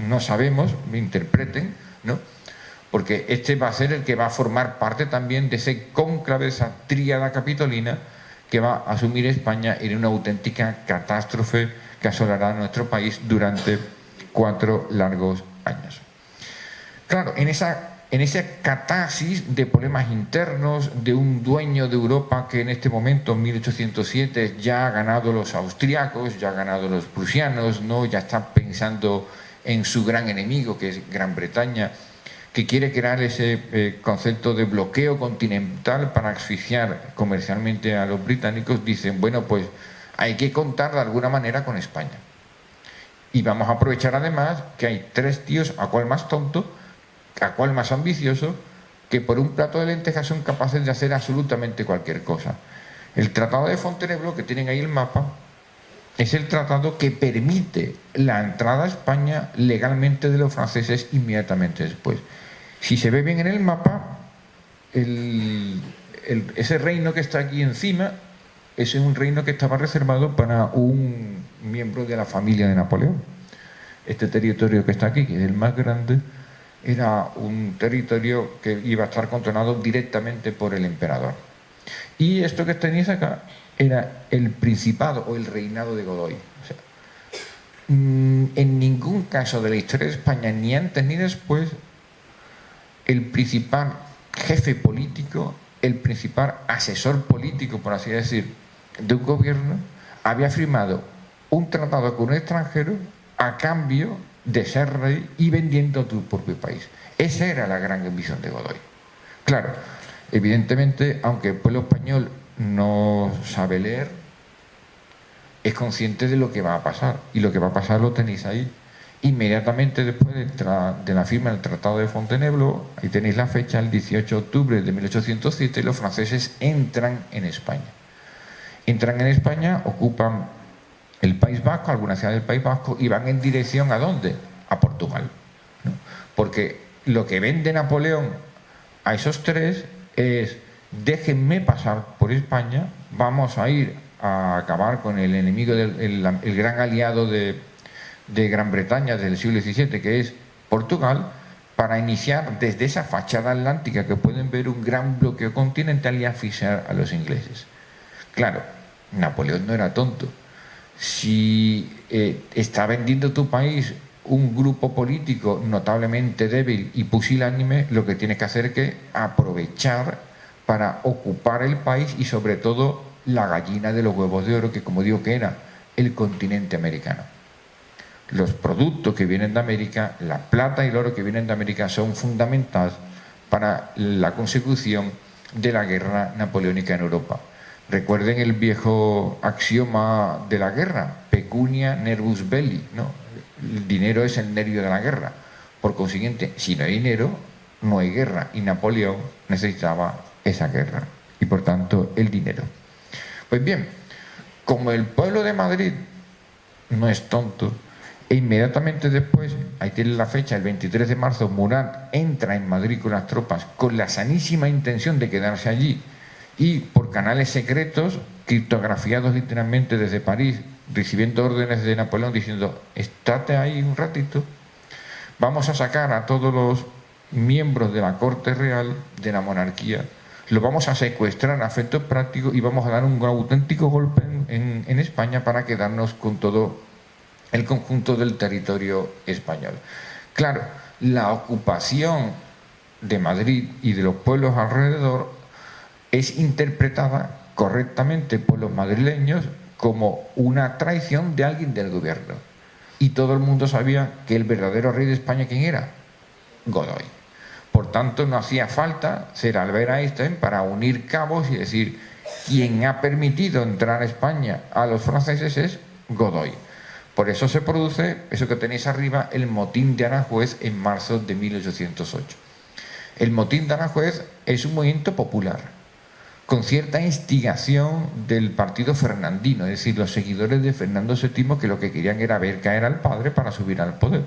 S1: no sabemos, me interpreten, ¿no?, porque este va a ser el que va a formar parte también de ese cónclave, esa tríada capitolina que va a asumir España en una auténtica catástrofe que asolará a nuestro país durante 4 largos años. Claro, en esa catarsis de problemas internos, de un dueño de Europa que en este momento, en 1807, ya ha ganado los austriacos, ya ha ganado los prusianos, ¿no?, ya está pensando en su gran enemigo, que es Gran Bretaña, que quiere crear ese concepto de bloqueo continental para asfixiar comercialmente a los británicos, dicen, bueno, pues hay que contar de alguna manera con España. Y vamos a aprovechar además que hay 3 tíos, a cuál más tonto, a cuál más ambicioso, que por un plato de lentejas son capaces de hacer absolutamente cualquier cosa. El Tratado de Fontainebleau, que tienen ahí el mapa, es el tratado que permite la entrada a España legalmente de los franceses inmediatamente después. Si se ve bien en el mapa, ese reino que está aquí encima, ese es un reino que estaba reservado para un miembro de la familia de Napoleón. Este territorio que está aquí, que es el más grande, era un territorio que iba a estar controlado directamente por el emperador. Y esto que tenéis acá era el principado o el reinado de Godoy. O sea, en ningún caso de la historia de España, ni antes ni después, el principal jefe político, el principal asesor político, por así decir, de un gobierno, había firmado un tratado con un extranjero a cambio de ser rey y vendiendo tu propio país. Esa era la gran ambición de Godoy. Claro, evidentemente, aunque el pueblo español no sabe leer, es consciente de lo que va a pasar, y lo que va a pasar lo tenéis ahí. Inmediatamente después de la firma del Tratado de Fontainebleau, ahí tenéis la fecha, el 18 de octubre de 1807, y los franceses entran en España. Entran en España, ocupan el País Vasco, algunas ciudades del País Vasco, y van en dirección ¿a dónde? A Portugal, ¿no? Porque lo que vende Napoleón a esos tres es: déjenme pasar por España, vamos a ir a acabar con el enemigo, el gran aliado de Gran Bretaña del siglo XVII, que es Portugal, para iniciar desde esa fachada atlántica que pueden ver un gran bloqueo continental y asfixiar a los ingleses. Claro, Napoleón no era tonto. Si está vendiendo tu país un grupo político notablemente débil y pusilánime, lo que tienes que hacer es que aprovechar para ocupar el país y sobre todo la gallina de los huevos de oro, que como digo que era el continente americano. Los productos que vienen de América, la plata y el oro que vienen de América, son fundamentales para la consecución de la guerra napoleónica en Europa. Recuerden el viejo axioma de la guerra: pecunia nervus belli, ¿no? El dinero es el nervio de la guerra. Por consiguiente, si no hay dinero, no hay guerra, y Napoleón necesitaba esa guerra y por tanto el dinero. Pues bien, como el pueblo de Madrid no es tonto, e inmediatamente después, ahí tienen la fecha, el 23 de marzo, Murat entra en Madrid con las tropas con la sanísima intención de quedarse allí, y por canales secretos, criptografiados literalmente desde París, recibiendo órdenes de Napoleón diciendo: estate ahí un ratito, vamos a sacar a todos los miembros de la corte real, de la monarquía, lo vamos a secuestrar a efectos prácticos y vamos a dar un auténtico golpe en España para quedarnos con todo el conjunto del territorio español. Claro, la ocupación de Madrid y de los pueblos alrededor es interpretada correctamente por los madrileños como una traición de alguien del gobierno. Y todo el mundo sabía que el verdadero rey de España, ¿quién era? Godoy. Por tanto, no hacía falta ser Albert Einstein para unir cabos y decir: quien ha permitido entrar a España a los franceses es Godoy. Por eso se produce, eso que tenéis arriba, el motín de Aranjuez en marzo de 1808. El motín de Aranjuez es un movimiento popular, con cierta instigación del partido fernandino, es decir, los seguidores de Fernando VII, que lo que querían era ver caer al padre para subir al poder.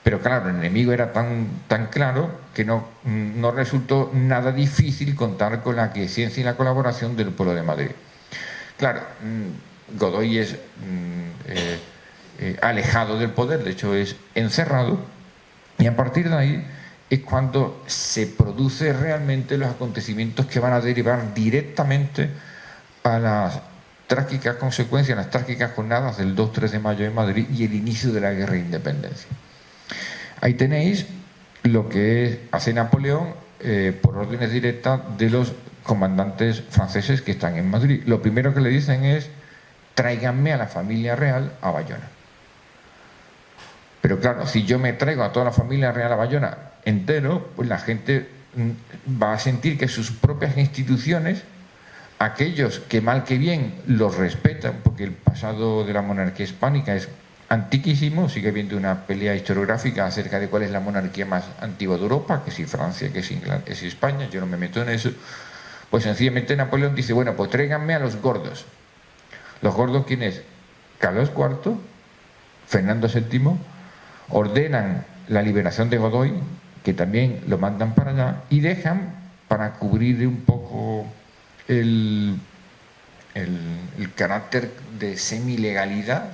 S1: Pero claro, el enemigo era tan claro que no resultó nada difícil contar con la aquiescencia y la colaboración del pueblo de Madrid. Claro, Godoy es alejado del poder, de hecho es encerrado, y a partir de ahí es cuando se producen realmente los acontecimientos que van a derivar directamente a las trágicas consecuencias, las trágicas jornadas del 2-3 de mayo en Madrid y el inicio de la guerra de independencia. Ahí tenéis lo que hace Napoleón por órdenes directas de los comandantes franceses que están en Madrid. Lo primero que le dicen es: tráiganme a la familia real a Bayona. Pero claro, si yo me traigo a toda la familia real a Bayona entero, pues la gente va a sentir que sus propias instituciones, aquellos que mal que bien los respetan, porque el pasado de la monarquía hispánica es antiquísimo, sigue habiendo una pelea historiográfica acerca de cuál es la monarquía más antigua de Europa, que si Francia, que si España, yo no me meto en eso. Pues sencillamente Napoleón dice: bueno, pues tráiganme a los gordos. ¿Los gordos quién es? Carlos IV, Fernando VII, ordenan la liberación de Godoy, que también lo mandan para allá, y dejan, para cubrir un poco el carácter de semilegalidad,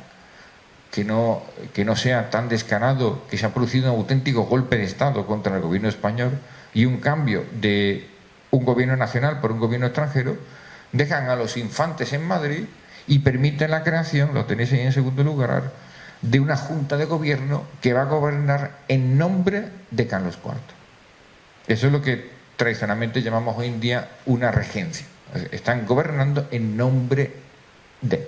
S1: que no sea tan descarado, que se ha producido un auténtico golpe de Estado contra el gobierno español y un cambio de un gobierno nacional por un gobierno extranjero, dejan a los infantes en Madrid y permiten la creación, lo tenéis ahí en segundo lugar, de una junta de gobierno que va a gobernar en nombre de Carlos IV. Eso es lo que tradicionalmente llamamos hoy en día una regencia. Están gobernando en nombre de.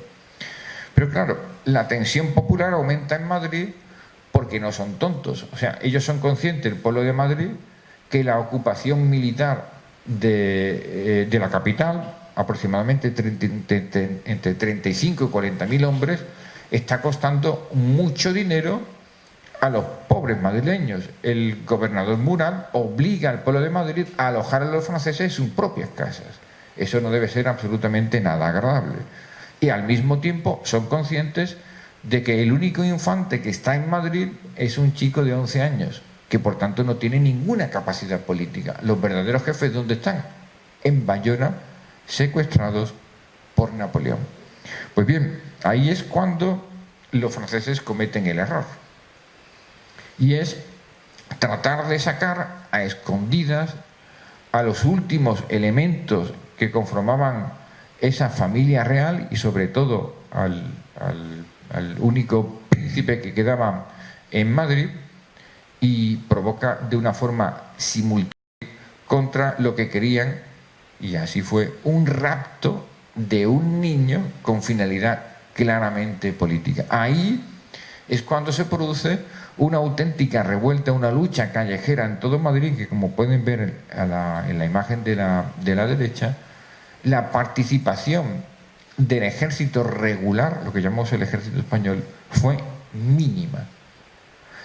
S1: Pero claro, la tensión popular aumenta en Madrid porque no son tontos. O sea, ellos son conscientes, el pueblo de Madrid, que la ocupación militar de la capital, aproximadamente entre 35 y 40.000 hombres, está costando mucho dinero a los pobres madrileños. El gobernador Murat obliga al pueblo de Madrid a alojar a los franceses en sus propias casas. Eso no debe ser absolutamente nada agradable. Y al mismo tiempo son conscientes de que el único infante que está en Madrid es un chico de 11 años, que por tanto no tiene ninguna capacidad política. Los verdaderos jefes, ¿dónde están? En Bayona, secuestrados por Napoleón. Pues bien, ahí es cuando los franceses cometen el error. Y es tratar de sacar a escondidas a los últimos elementos que conformaban esa familia real y sobre todo al único príncipe que quedaba en Madrid, y provoca de una forma simultánea contra lo que querían, y así fue, un rapto de un niño con finalidad claramente política. Ahí es cuando se produce una auténtica revuelta, una lucha callejera en todo Madrid, que como pueden ver en la imagen de la derecha, la participación del ejército regular, lo que llamamos el ejército español, fue mínima.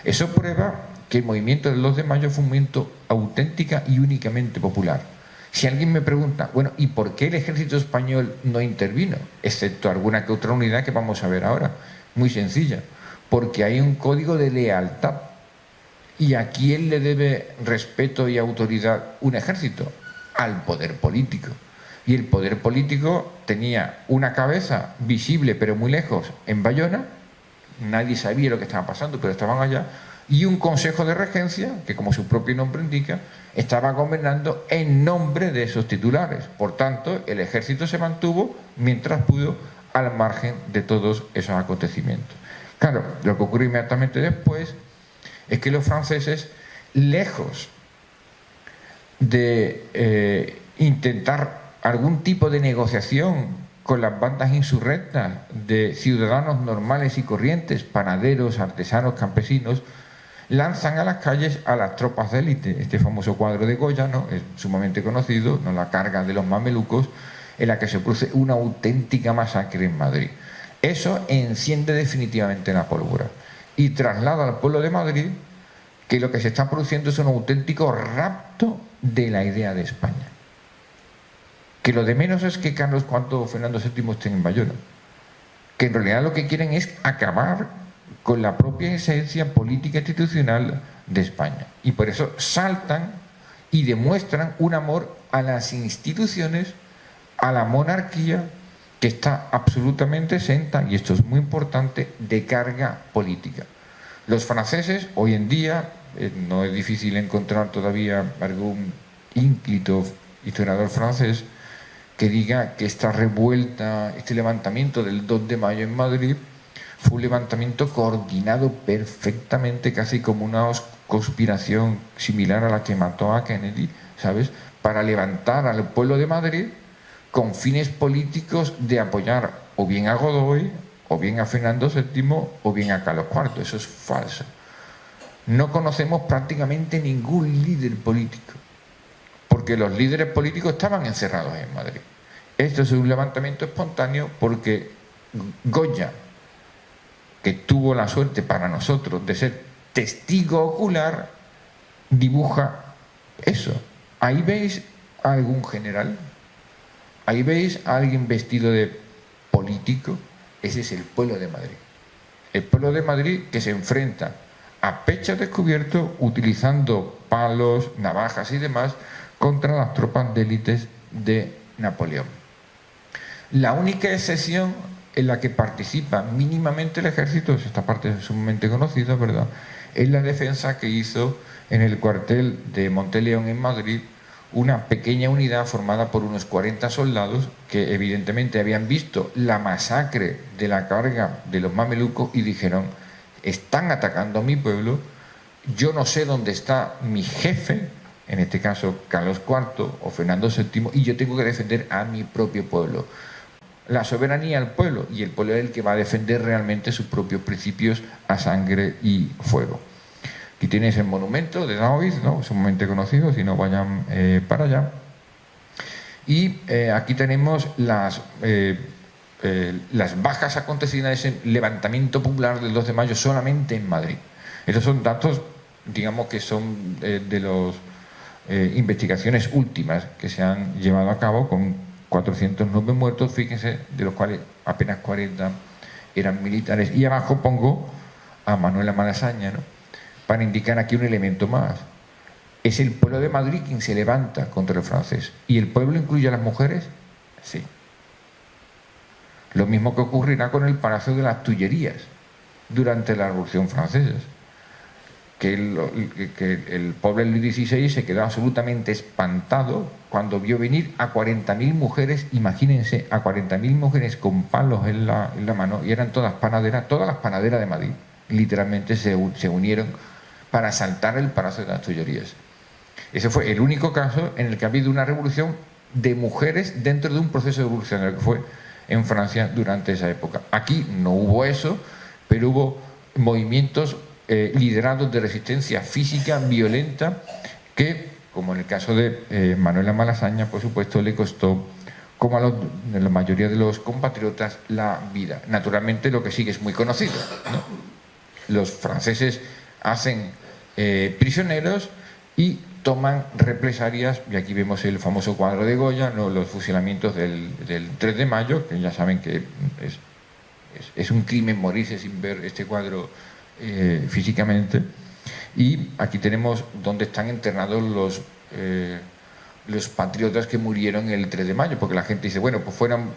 S1: Eso prueba que el movimiento del 2 de mayo fue un movimiento auténtica y únicamente popular. Si alguien me pregunta, bueno, ¿y por qué el ejército español no intervino? Excepto alguna que otra unidad que vamos a ver ahora. Muy sencilla. Porque hay un código de lealtad. ¿Y a quién le debe respeto y autoridad un ejército? Al poder político. Y el poder político tenía una cabeza visible pero muy lejos en Bayona. Nadie sabía lo que estaba pasando, pero estaban allá. Y un consejo de regencia, que como su propio nombre indica, estaba gobernando en nombre de esos titulares. Por tanto, el ejército se mantuvo mientras pudo al margen de todos esos acontecimientos. Claro, lo que ocurrió inmediatamente después es que los franceses, lejos de intentar algún tipo de negociación con las bandas insurrectas de ciudadanos normales y corrientes, panaderos, artesanos, campesinos, lanzan a las calles a las tropas de élite. Este famoso cuadro de Goya, ¿no?, es sumamente conocido, ¿no?, la carga de los mamelucos, en la que se produce una auténtica masacre en Madrid. Eso enciende definitivamente la pólvora y traslada al pueblo de Madrid que lo que se está produciendo es un auténtico rapto de la idea de España. Que lo de menos es que Carlos IV o Fernando VII estén en Bayona, que en realidad lo que quieren es acabar con la propia esencia política institucional de España, y por eso saltan y demuestran un amor a las instituciones, a la monarquía, que está absolutamente exenta, y esto es muy importante, de carga política. Los franceses hoy en día, no es difícil encontrar todavía algún ínclito historiador francés que diga que esta revuelta, este levantamiento del 2 de mayo en Madrid fue un levantamiento coordinado perfectamente, casi como una conspiración similar a la que mató a Kennedy, ¿sabes?, para levantar al pueblo de Madrid con fines políticos de apoyar o bien a Godoy, o bien a Fernando VII, o bien a Carlos IV. Eso es falso. No conocemos prácticamente ningún líder político, porque los líderes políticos estaban encerrados en Madrid. Esto es un levantamiento espontáneo porque Goya, que tuvo la suerte para nosotros de ser testigo ocular, dibuja eso. Ahí veis a algún general, ahí veis a alguien vestido de político. Ese es el pueblo de Madrid. El pueblo de Madrid que se enfrenta a pecho descubierto, utilizando palos, navajas y demás, contra las tropas de élites de Napoleón. La única excepción en la que participa mínimamente el ejército, esta parte es sumamente conocida, ¿verdad?, es la defensa que hizo en el cuartel de Monteleón en Madrid una pequeña unidad formada por unos 40 soldados que evidentemente habían visto la masacre de la carga de los mamelucos y dijeron: están atacando a mi pueblo, yo no sé dónde está mi jefe, en este caso Carlos IV o Fernando VII, y yo tengo que defender a mi propio pueblo. La soberanía al pueblo, y el pueblo es el que va a defender realmente sus propios principios a sangre y fuego. Aquí tenéis el monumento de Daoiz, ¿no?, sumamente conocido, si no vayan para allá. Y aquí tenemos las bajas acontecidas en ese levantamiento popular del 2 de mayo solamente en Madrid. Estos son datos, digamos, que son de las investigaciones últimas que se han llevado a cabo, con 409 muertos, fíjense, de los cuales apenas 40 eran militares. Y abajo pongo a Manuela Malasaña, ¿no?, para indicar aquí un elemento más. ¿Es el pueblo de Madrid quien se levanta contra el francés? ¿Y el pueblo incluye a las mujeres? Sí. Lo mismo que ocurrirá con el Palacio de las Tullerías durante la Revolución Francesa. Que el pobre Luis XVI se quedó absolutamente espantado cuando vio venir a 40.000 mujeres, imagínense, a 40.000 mujeres con palos en la mano, y eran todas las panaderas de Madrid, literalmente se unieron para asaltar el Palacio de las Tullerías. Ese fue el único caso en el que ha habido una revolución de mujeres dentro de un proceso revolucionario, que fue en Francia durante esa época. Aquí no hubo eso, pero hubo movimientos liderados de resistencia física violenta que, como en el caso de Manuela Malasaña, por supuesto, le costó, como a la mayoría de los compatriotas, la vida. Naturalmente, lo que sigue es muy conocido, ¿no? Los franceses hacen prisioneros y toman represalias, y aquí vemos el famoso cuadro de Goya, ¿no? Los fusilamientos del 3 de mayo, que ya saben que es un crimen morirse sin ver este cuadro físicamente. Y aquí tenemos donde están internados los patriotas que murieron el 3 de mayo, porque la gente dice, bueno, pues fueron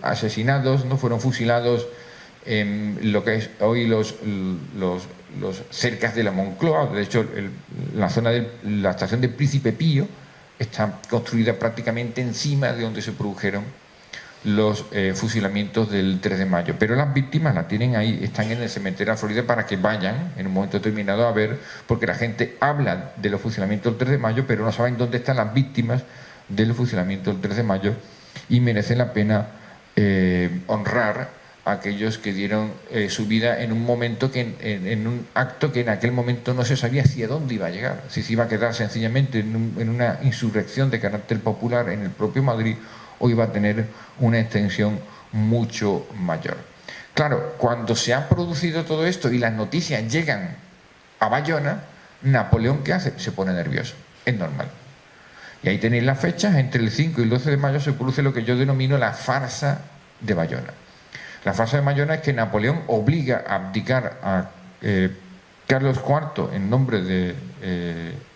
S1: asesinados, no fueron fusilados en lo que es hoy los cercas de la Moncloa. De hecho, la zona de la estación de Príncipe Pío está construida prácticamente encima de donde se produjeron los fusilamientos del 3 de mayo. Pero las víctimas las tienen ahí, están en el cementerio de Florida para que vayan en un momento determinado a ver, porque la gente habla de los fusilamientos del 3 de mayo, pero no saben dónde están las víctimas del fusilamiento del 3 de mayo, y merece la pena honrar a aquellos que dieron su vida en un momento, en un acto que en aquel momento no se sabía hacia dónde iba a llegar, si se iba a quedar sencillamente en una insurrección de carácter popular en el propio Madrid, o iba a tener una extensión mucho mayor. Claro, cuando se ha producido todo esto y las noticias llegan a Bayona, Napoleón, ¿qué hace? Se pone nervioso, es normal. Y ahí tenéis las fechas, entre el 5 y el 12 de mayo se produce lo que yo denomino la farsa de Bayona. La farsa de Bayona es que Napoleón obliga a abdicar a Carlos IV en nombre de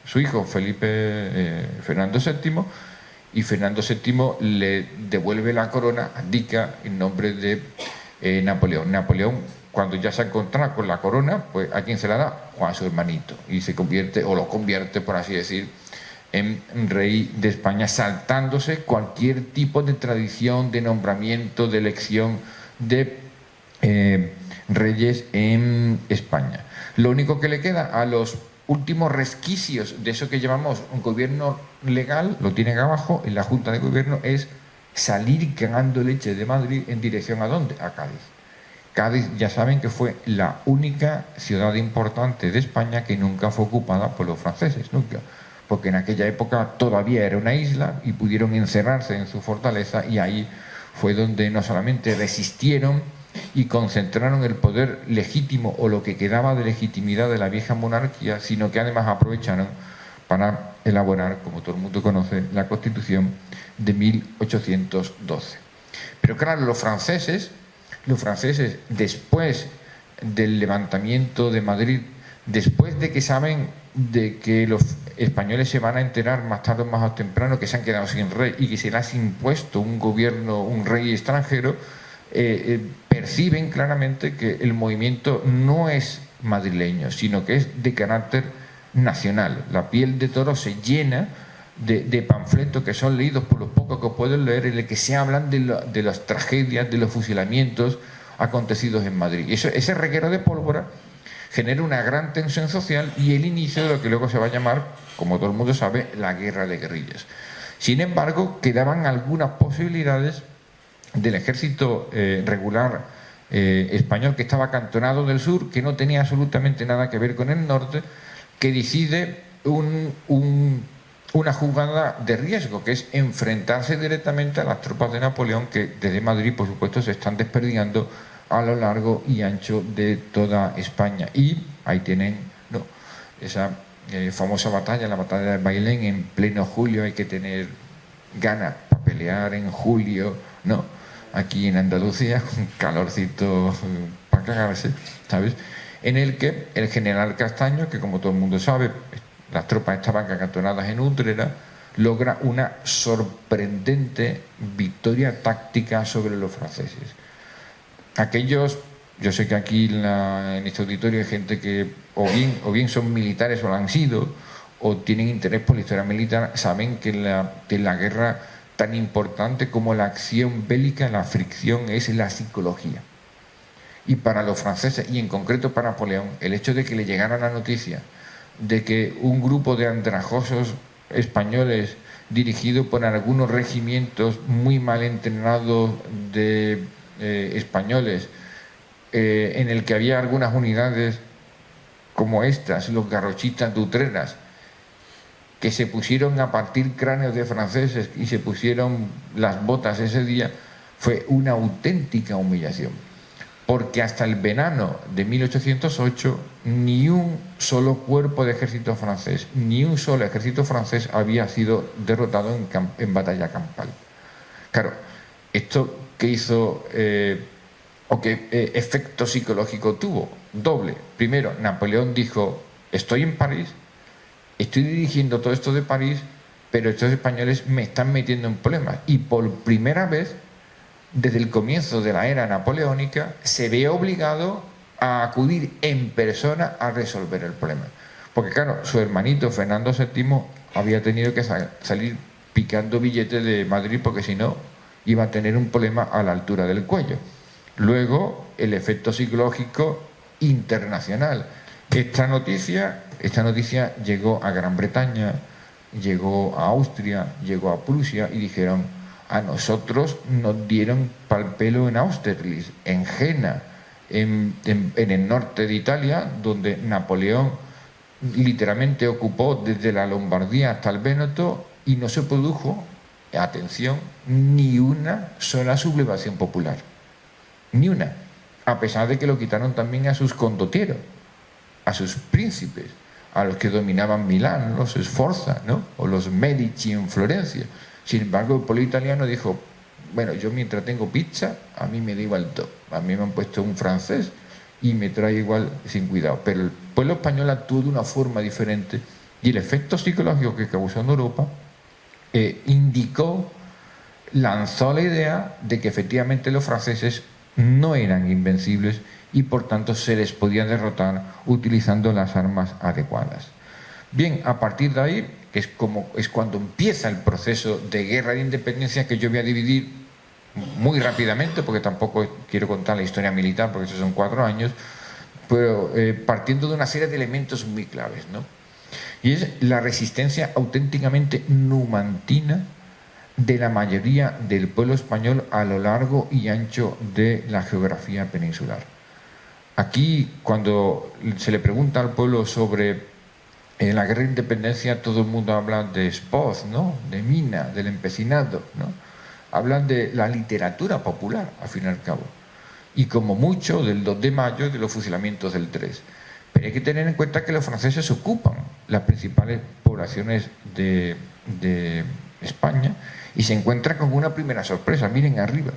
S1: su hijo Fernando VII, y Fernando VII le devuelve la corona, abdica en nombre de Napoleón. Napoleón, cuando ya se encontraba con la corona, pues ¿a quién se la da? A su hermanito, y se convierte, o lo convierte, por así decir, en rey de España, saltándose cualquier tipo de tradición, de nombramiento, de elección de reyes en España. Lo único que le queda a los últimos resquicios de eso que llamamos un gobierno legal, lo tienen abajo en la Junta de Gobierno, es salir cagando leche de Madrid en dirección ¿a dónde? A Cádiz. Cádiz, ya saben que fue la única ciudad importante de España que nunca fue ocupada por los franceses, nunca, porque en aquella época todavía era una isla y pudieron encerrarse en su fortaleza, y ahí fue donde no solamente resistieron y concentraron el poder legítimo, o lo que quedaba de legitimidad de la vieja monarquía, sino que además aprovecharon para elaborar, como todo el mundo conoce, la Constitución de 1812. Pero claro, los franceses, después del levantamiento de Madrid, después de que saben de que los españoles se van a enterar más tarde o más temprano que se han quedado sin rey y que se les ha impuesto un gobierno, un rey extranjero, perciben claramente que el movimiento no es madrileño, sino que es de carácter nacional. La piel de toro se llena de panfletos que son leídos por los pocos que pueden leer, en el que se hablan de las tragedias, de los fusilamientos acontecidos en Madrid. Y ese reguero de pólvora genera una gran tensión social y el inicio de lo que luego se va a llamar, como todo el mundo sabe, la guerra de guerrillas. Sin embargo, quedaban algunas posibilidades del ejército regular español, que estaba acantonado del sur, que no tenía absolutamente nada que ver con el norte, que decide una jugada de riesgo, que es enfrentarse directamente a las tropas de Napoleón, que desde Madrid, por supuesto, se están desperdigando a lo largo y ancho de toda España. Y ahí tienen esa famosa batalla, la batalla de Bailén, en pleno julio. Hay que tener ganas para pelear en julio, aquí en Andalucía, con calorcito para cagarse, ¿sabes? en el que el general Castaño, que como todo el mundo sabe, las tropas estaban acantonadas en Utrera, logra una sorprendente victoria táctica sobre los franceses. Aquellos, yo sé que aquí en este auditorio hay gente que o bien son militares o lo han sido, o tienen interés por la historia militar, saben que la guerra, tan importante como la acción bélica, la fricción es la psicología. Y para los franceses, y en concreto para Napoleón, el hecho de que le llegara la noticia de que un grupo de andrajosos españoles dirigido por algunos regimientos muy mal entrenados de españoles, en el que había algunas unidades como estas, los garrochistas de Utreras, que se pusieron a partir cráneos de franceses y se pusieron las botas ese día, fue una auténtica humillación. Porque hasta el verano de 1808 ni un solo cuerpo de ejército francés, ni un solo ejército francés había sido derrotado en batalla campal. Claro, esto que hizo, o qué efecto psicológico tuvo, doble. Primero, Napoleón dijo, estoy en París, estoy dirigiendo todo esto de París, pero estos españoles me están metiendo en problemas. Y por primera vez, desde el comienzo de la era napoleónica, se ve obligado a acudir en persona a resolver el problema. Porque claro, su hermanito Fernando VII había tenido que salir picando billetes de Madrid, porque si no iba a tener un problema a la altura del cuello. Luego, el efecto psicológico internacional. Esta noticia llegó a Gran Bretaña, llegó a Austria, llegó a Prusia y dijeron, a nosotros nos dieron pal pelo en Austerlitz, en Jena, en el norte de Italia, donde Napoleón literalmente ocupó desde la Lombardía hasta el Véneto y no se produjo, atención, ni una sola sublevación popular. Ni una. A pesar de que lo quitaron también a sus condotieros, a sus príncipes, a los que dominaban Milán, los Sforza, ¿no? O los Medici en Florencia. Sin embargo, el pueblo italiano dijo, bueno, yo mientras tengo pizza, a mí me da igual todo. A mí me han puesto un francés y me trae igual sin cuidado. Pero el pueblo español actuó de una forma diferente y el efecto psicológico que causó en Europa lanzó la idea de que efectivamente los franceses no eran invencibles y por tanto se les podía derrotar utilizando las armas adecuadas. Bien, a partir de ahí es cuando empieza el proceso de guerra de independencia, que yo voy a dividir muy rápidamente porque tampoco quiero contar la historia militar porque esos son 4 años, pero partiendo de una serie de elementos muy claves, ¿no? Y es la resistencia auténticamente numantina de la mayoría del pueblo español a lo largo y ancho de la geografía peninsular. Aquí, cuando se le pregunta al pueblo sobre la guerra de independencia, todo el mundo habla de Espoz, ¿no? De Mina, del empecinado, ¿no? Hablan de la literatura popular, al fin y al cabo. Y como mucho, del 2 de mayo, de los fusilamientos del 3. Pero hay que tener en cuenta que los franceses ocupan las principales poblaciones de España y se encuentran con una primera sorpresa. Miren arriba.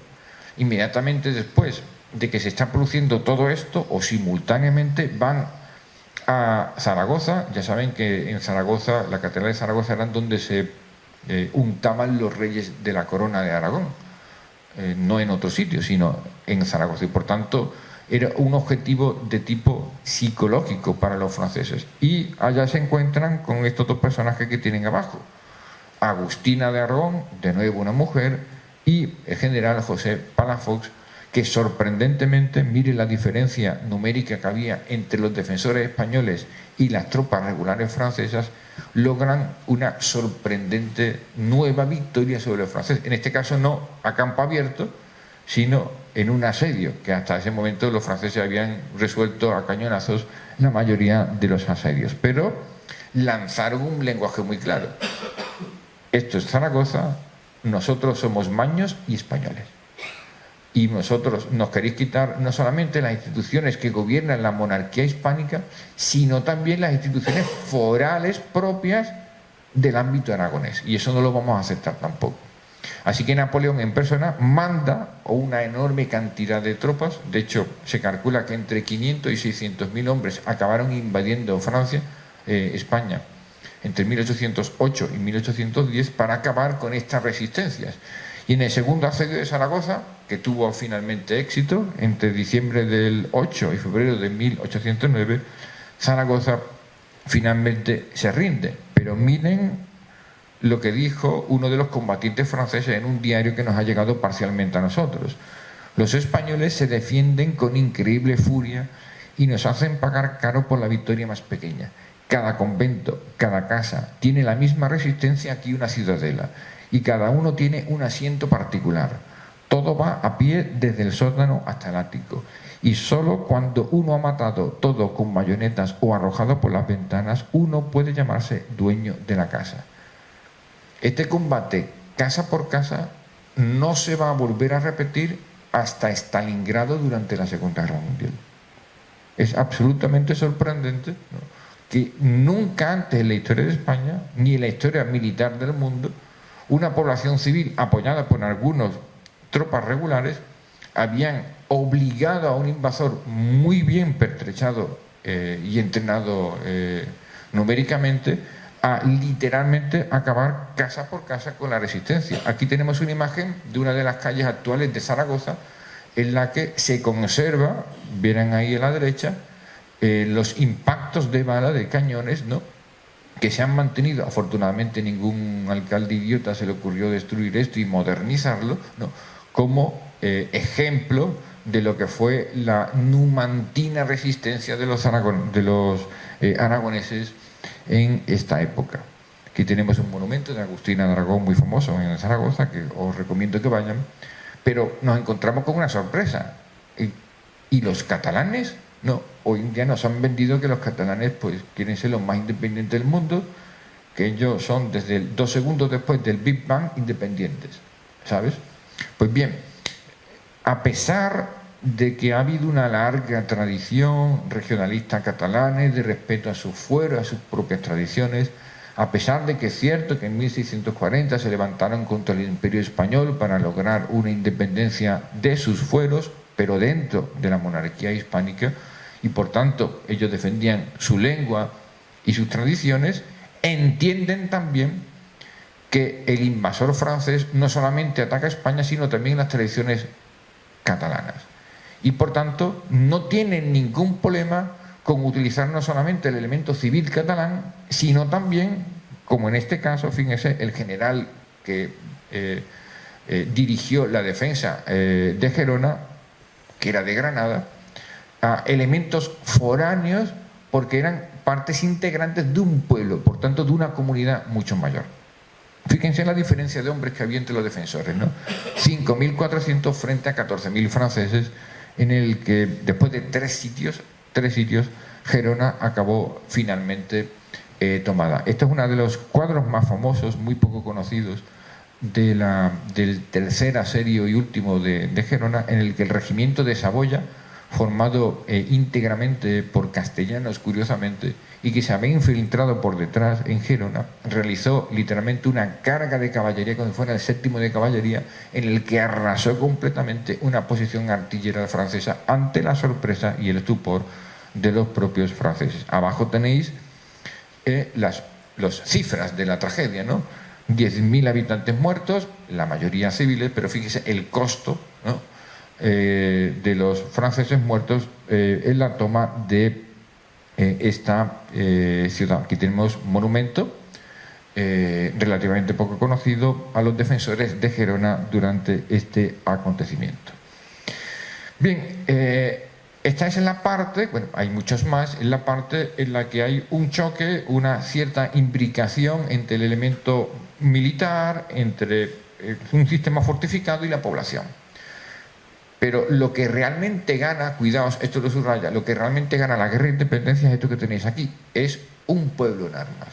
S1: Inmediatamente después de que se está produciendo todo esto, o simultáneamente, van a Zaragoza. Ya saben que en Zaragoza, la catedral de Zaragoza era donde se untaban los reyes de la corona de Aragón, no en otro sitio, sino en Zaragoza, y por tanto era un objetivo de tipo psicológico para los franceses. Y allá se encuentran con estos dos personajes que tienen abajo, Agustina de Aragón, de nuevo una mujer, y el general José Palafox, que sorprendentemente, mire la diferencia numérica que había entre los defensores españoles y las tropas regulares francesas, logran una sorprendente nueva victoria sobre los franceses. En este caso no a campo abierto, sino en un asedio, que hasta ese momento los franceses habían resuelto a cañonazos la mayoría de los asedios. Pero lanzaron un lenguaje muy claro. Esto es Zaragoza, nosotros somos maños y españoles. Y vosotros nos queréis quitar no solamente las instituciones que gobiernan la monarquía hispánica, sino también las instituciones forales propias del ámbito aragonés. Y eso no lo vamos a aceptar tampoco. Así que Napoleón en persona manda una enorme cantidad de tropas. De hecho, se calcula que entre 500 y 600.000 hombres acabaron invadiendo Francia, España, entre 1808 y 1810 para acabar con estas resistencias. Y en el segundo asedio de Zaragoza, que tuvo finalmente éxito, entre diciembre del 8 y febrero de 1809, Zaragoza finalmente se rinde. Pero miren lo que dijo uno de los combatientes franceses en un diario que nos ha llegado parcialmente a nosotros. Los españoles se defienden con increíble furia y nos hacen pagar caro por la victoria más pequeña. Cada convento, cada casa tiene la misma resistencia que una ciudadela y cada uno tiene un asiento particular. Todo va a pie desde el sótano hasta el ático y solo cuando uno ha matado todo con bayonetas o arrojado por las ventanas, uno puede llamarse dueño de la casa. Este combate casa por casa no se va a volver a repetir hasta Stalingrado durante la Segunda Guerra Mundial. Es absolutamente sorprendente, ¿no?, que nunca antes en la historia de España, ni en la historia militar del mundo, una población civil apoyada por algunas tropas regulares habían obligado a un invasor muy bien pertrechado y entrenado numéricamente a literalmente acabar casa por casa con la resistencia. Aquí tenemos una imagen de una de las calles actuales de Zaragoza en la que se conserva, verán ahí a la derecha, los impactos de bala de cañones, ¿no?, que se han mantenido. Afortunadamente ningún alcalde idiota se le ocurrió destruir esto y modernizarlo, ¿no?, como ejemplo de lo que fue la numantina resistencia de los aragoneses en esta época. Aquí tenemos un monumento de Agustina de Aragón muy famoso en Zaragoza, que os recomiendo que vayan, pero nos encontramos con una sorpresa. ¿Y los catalanes? No, hoy en día nos han vendido que los catalanes pues quieren ser los más independientes del mundo, que ellos son desde 2 segundos después del Big Bang independientes, ¿sabes? Pues bien, a pesar de que ha habido una larga tradición regionalista catalana de respeto a sus fueros, a sus propias tradiciones, a pesar de que es cierto que en 1640 se levantaron contra el Imperio Español para lograr una independencia de sus fueros, pero dentro de la monarquía hispánica, y por tanto ellos defendían su lengua y sus tradiciones, entienden también que el invasor francés no solamente ataca a España, sino también las tradiciones catalanas. Y por tanto no tienen ningún problema con utilizar no solamente el elemento civil catalán, sino también, como en este caso, fíjense, el general que dirigió la defensa de Gerona, que era de Granada, a elementos foráneos porque eran partes integrantes de un pueblo, por tanto de una comunidad mucho mayor. Fíjense la diferencia de hombres que había entre los defensores, ¿no? 5.400 frente a 14.000 franceses, en el que después de tres sitios, Gerona acabó finalmente tomada. Este es uno de los cuadros más famosos, muy poco conocidos, del tercer asedio y último de Gerona, en el que el regimiento de Saboya, formado íntegramente por castellanos, curiosamente, y que se había infiltrado por detrás en Gerona, realizó literalmente una carga de caballería, como si fuera el 7º de caballería, en el que arrasó completamente una posición artillera francesa ante la sorpresa y el estupor de los propios franceses. Abajo tenéis las cifras de la tragedia, ¿no? 10.000 habitantes muertos, la mayoría civiles, pero fíjese el costo, ¿no?, de los franceses muertos en la toma de esta ciudad. Aquí tenemos un monumento relativamente poco conocido a los defensores de Gerona durante este acontecimiento. Bien, esta es en la parte, bueno, hay muchos más, en la parte en la que hay un choque, una cierta imbricación entre el elemento militar, entre un sistema fortificado y la población. Pero lo que realmente gana, cuidaos, esto lo subraya, lo que realmente gana la guerra de independencia es esto que tenéis aquí, es un pueblo en armas,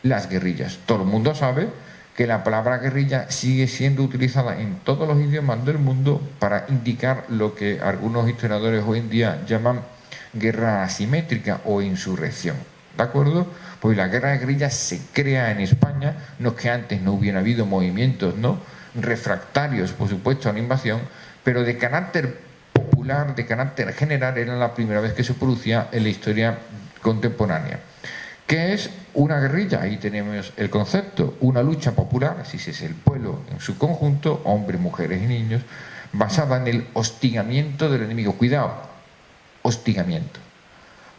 S1: las guerrillas. Todo el mundo sabe que la palabra guerrilla sigue siendo utilizada en todos los idiomas del mundo para indicar lo que algunos historiadores hoy en día llaman guerra asimétrica o insurrección, ¿de acuerdo? Pues la guerra de guerrillas se crea en España, no es que antes no hubiera habido movimientos, ¿no?, refractarios, por supuesto, a una invasión, pero de carácter popular, de carácter general, era la primera vez que se producía en la historia contemporánea. ¿Qué es una guerrilla? Ahí tenemos el concepto, una lucha popular, así es el pueblo en su conjunto, hombres, mujeres y niños, basada en el hostigamiento del enemigo. Cuidado, hostigamiento.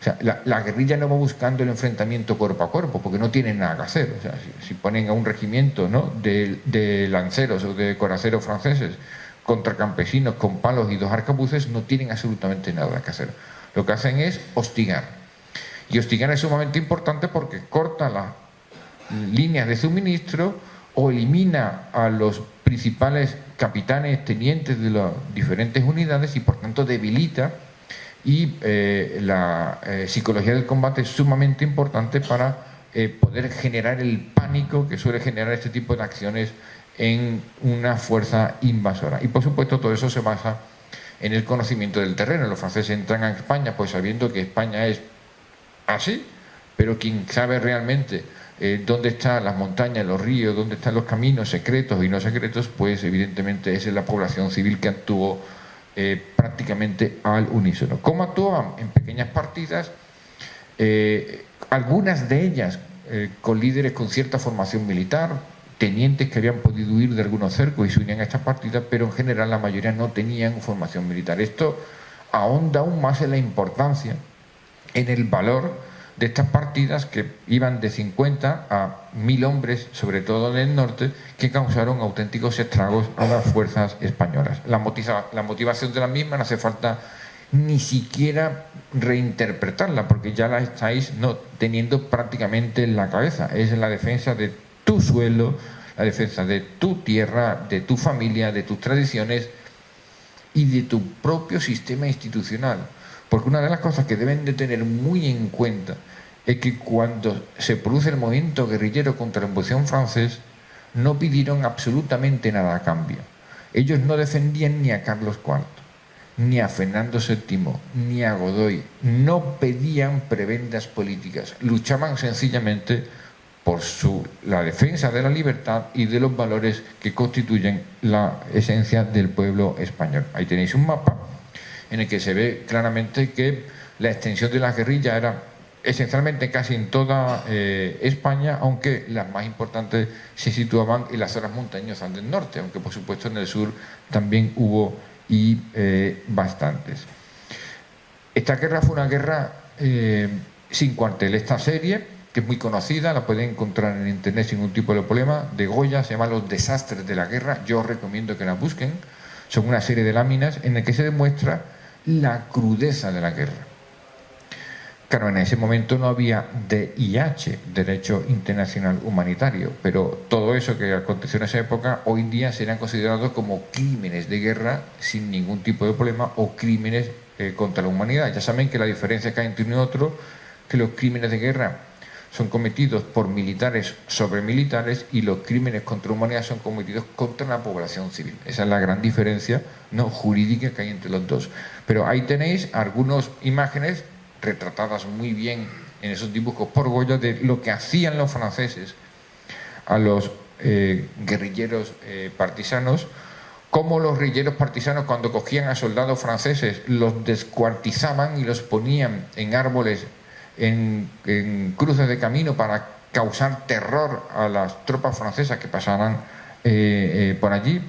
S1: O sea, la guerrilla no va buscando el enfrentamiento cuerpo a cuerpo, porque no tienen nada que hacer. O sea, si ponen a un regimiento, ¿no?, de lanceros o de coraceros franceses contra campesinos con palos y 2 arcabuces, no tienen absolutamente nada que hacer. Lo que hacen es hostigar. Y hostigar es sumamente importante porque corta las líneas de suministro o elimina a los principales capitanes, tenientes de las diferentes unidades y por tanto debilita. Y la psicología del combate es sumamente importante para poder generar el pánico que suele generar este tipo de acciones en una fuerza invasora. Y por supuesto todo eso se basa en el conocimiento del terreno. Los franceses entran a España pues sabiendo que España es así, pero quien sabe realmente dónde están las montañas, los ríos, dónde están los caminos secretos y no secretos, pues evidentemente esa es la población civil que actuó prácticamente al unísono. ¿Cómo actuaban? En pequeñas partidas, algunas de ellas con líderes con cierta formación militar, tenientes que habían podido huir de algunos cercos y se unían a estas partidas, pero en general la mayoría no tenían formación militar. Esto ahonda aún más en la importancia, en el valor de estas partidas que iban de 50 a 1000 hombres, sobre todo en el norte, que causaron auténticos estragos a las fuerzas españolas. La motivación de la misma no hace falta ni siquiera reinterpretarla, porque ya la estáis no teniendo prácticamente en la cabeza. Es la defensa de tu suelo, la defensa de tu tierra, de tu familia, de tus tradiciones y de tu propio sistema institucional. Porque una de las cosas que deben de tener muy en cuenta es que cuando se produce el movimiento guerrillero contra la invasión francesa, no pidieron absolutamente nada a cambio. Ellos no defendían ni a Carlos IV, ni a Fernando VII, ni a Godoy. No pedían prebendas políticas. Luchaban sencillamente por la defensa de la libertad y de los valores que constituyen la esencia del pueblo español. Ahí tenéis un mapa en el que se ve claramente que la extensión de las guerrillas era esencialmente casi en toda España, aunque las más importantes se situaban en las zonas montañosas del norte, aunque por supuesto en el sur también hubo y bastantes. Esta guerra fue una guerra sin cuartel. Esta serie, que es muy conocida, la pueden encontrar en internet sin ningún tipo de problema, de Goya, se llama Los desastres de la guerra. Yo os recomiendo que la busquen. Son una serie de láminas en las que se demuestra la crudeza de la guerra. Claro, en ese momento no había DIH, Derecho Internacional Humanitario, pero todo eso que aconteció en esa época hoy en día serían considerados como crímenes de guerra sin ningún tipo de problema o crímenes contra la humanidad. Ya saben que la diferencia que hay entre uno y otro, que los crímenes de guerra son cometidos por militares sobre militares y los crímenes contra la humanidad son cometidos contra la población civil. Esa es la gran diferencia no jurídica que hay entre los dos. Pero ahí tenéis algunas imágenes retratadas muy bien en esos dibujos por Goya de lo que hacían los franceses a los guerrilleros partisanos, cómo los guerrilleros partisanos cuando cogían a soldados franceses los descuartizaban y los ponían en árboles, en cruces de camino para causar terror a las tropas francesas que pasaran por allí,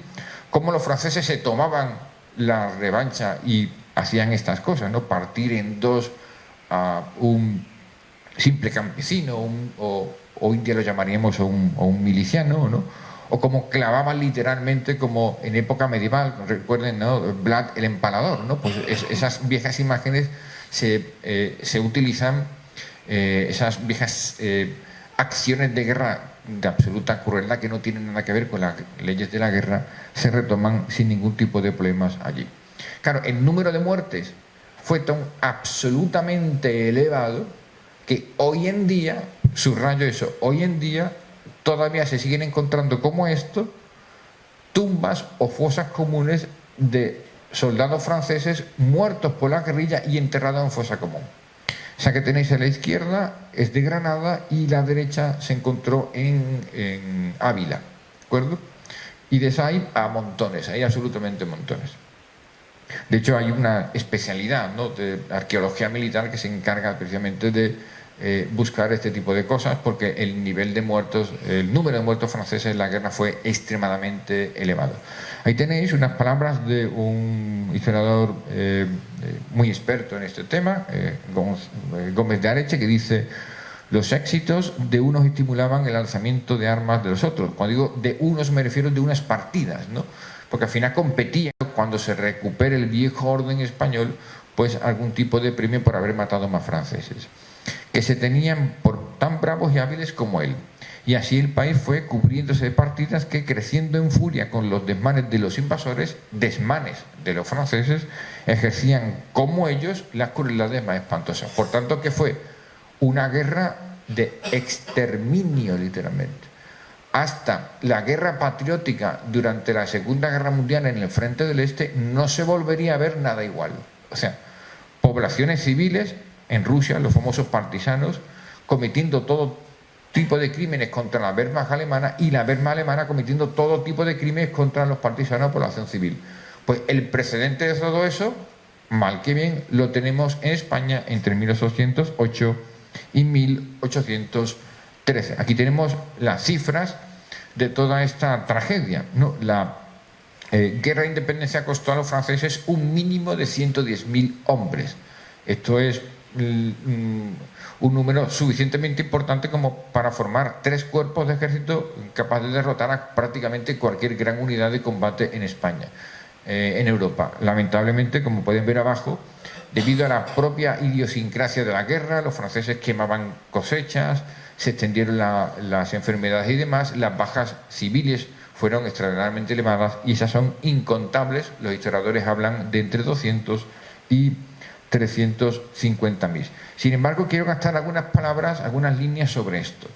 S1: cómo los franceses se tomaban la revancha y hacían estas cosas, ¿no? Partir en dos a un simple campesino o hoy en día lo llamaríamos a un miliciano, ¿no? O como clavaban literalmente como en época medieval, recuerden, ¿no? Vlad el Empalador, ¿no? Pues esas viejas imágenes se utilizan, esas viejas acciones de guerra de absoluta crueldad que no tienen nada que ver con las leyes de la guerra, se retoman sin ningún tipo de problemas allí. Claro, el número de muertes fue tan absolutamente elevado que hoy en día, subrayo eso, hoy en día todavía se siguen encontrando como esto tumbas o fosas comunes de soldados franceses muertos por la guerrilla y enterrados en fosa común. O sea que tenéis a la izquierda es de Granada y la derecha se encontró en Ávila, ¿de acuerdo? Y de esa hay a montones, hay absolutamente montones. De hecho, hay una especialidad, ¿no?, de arqueología militar que se encarga precisamente de buscar este tipo de cosas, porque el nivel de muertos, el número de muertos franceses en la guerra fue extremadamente elevado. Ahí tenéis unas palabras de un historiador muy experto en este tema, Gómez de Areche, que dice: los éxitos de unos estimulaban el alzamiento de armas de los otros. Cuando digo de unos me refiero de unas partidas, ¿no?, porque al final competían, cuando se recupere el viejo orden español, pues algún tipo de premio por haber matado más franceses, que se tenían por tan bravos y hábiles como él. Y así el país fue cubriéndose de partidas que, creciendo en furia con los desmanes de los invasores, desmanes de los franceses, ejercían como ellos las crueldades más espantosas. Por tanto, que fue una guerra de exterminio, literalmente. Hasta la guerra patriótica durante la Segunda Guerra Mundial en el Frente del Este no se volvería a ver nada igual. O sea, poblaciones civiles en Rusia, los famosos partisanos, cometiendo todo tipo de crímenes contra la Wehrmacht alemana, y la Wehrmacht alemana cometiendo todo tipo de crímenes contra los partisanos de población civil. Pues el precedente de todo eso, mal que bien, lo tenemos en España entre 1808 y 1813. Aquí tenemos las cifras de toda esta tragedia, ¿no? La guerra de independencia costó a los franceses un mínimo de 110.000 hombres. Esto es un número suficientemente importante como para formar 3 cuerpos de ejército capaces de derrotar a prácticamente cualquier gran unidad de combate en España, en Europa. Lamentablemente, como pueden ver abajo, debido a la propia idiosincrasia de la guerra, los franceses quemaban cosechas, se extendieron las enfermedades y demás, las bajas civiles fueron extraordinariamente elevadas, y esas son incontables. Los historiadores hablan de entre 200 y 350.000. Sin embargo, quiero gastar algunas palabras, algunas líneas sobre esto,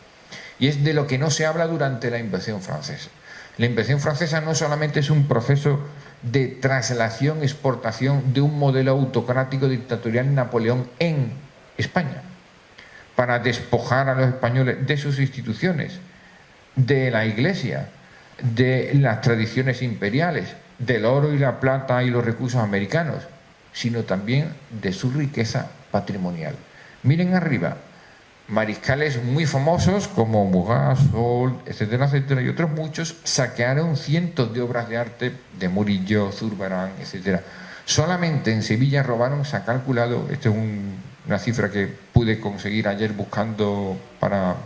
S1: y es de lo que no se habla durante la invasión francesa. La invasión francesa no solamente es un proceso de traslación, exportación de un modelo autocrático dictatorial Napoleón en España, para despojar a los españoles de sus instituciones, de la Iglesia, de las tradiciones imperiales, del oro y la plata y los recursos americanos, sino también de su riqueza patrimonial. Miren arriba, mariscales muy famosos como Murat, Soult, etcétera, etcétera, y otros muchos saquearon cientos de obras de arte de Murillo, Zurbarán, etcétera. Solamente en Sevilla robaron, se ha calculado, esta es una cifra que pude conseguir ayer buscando para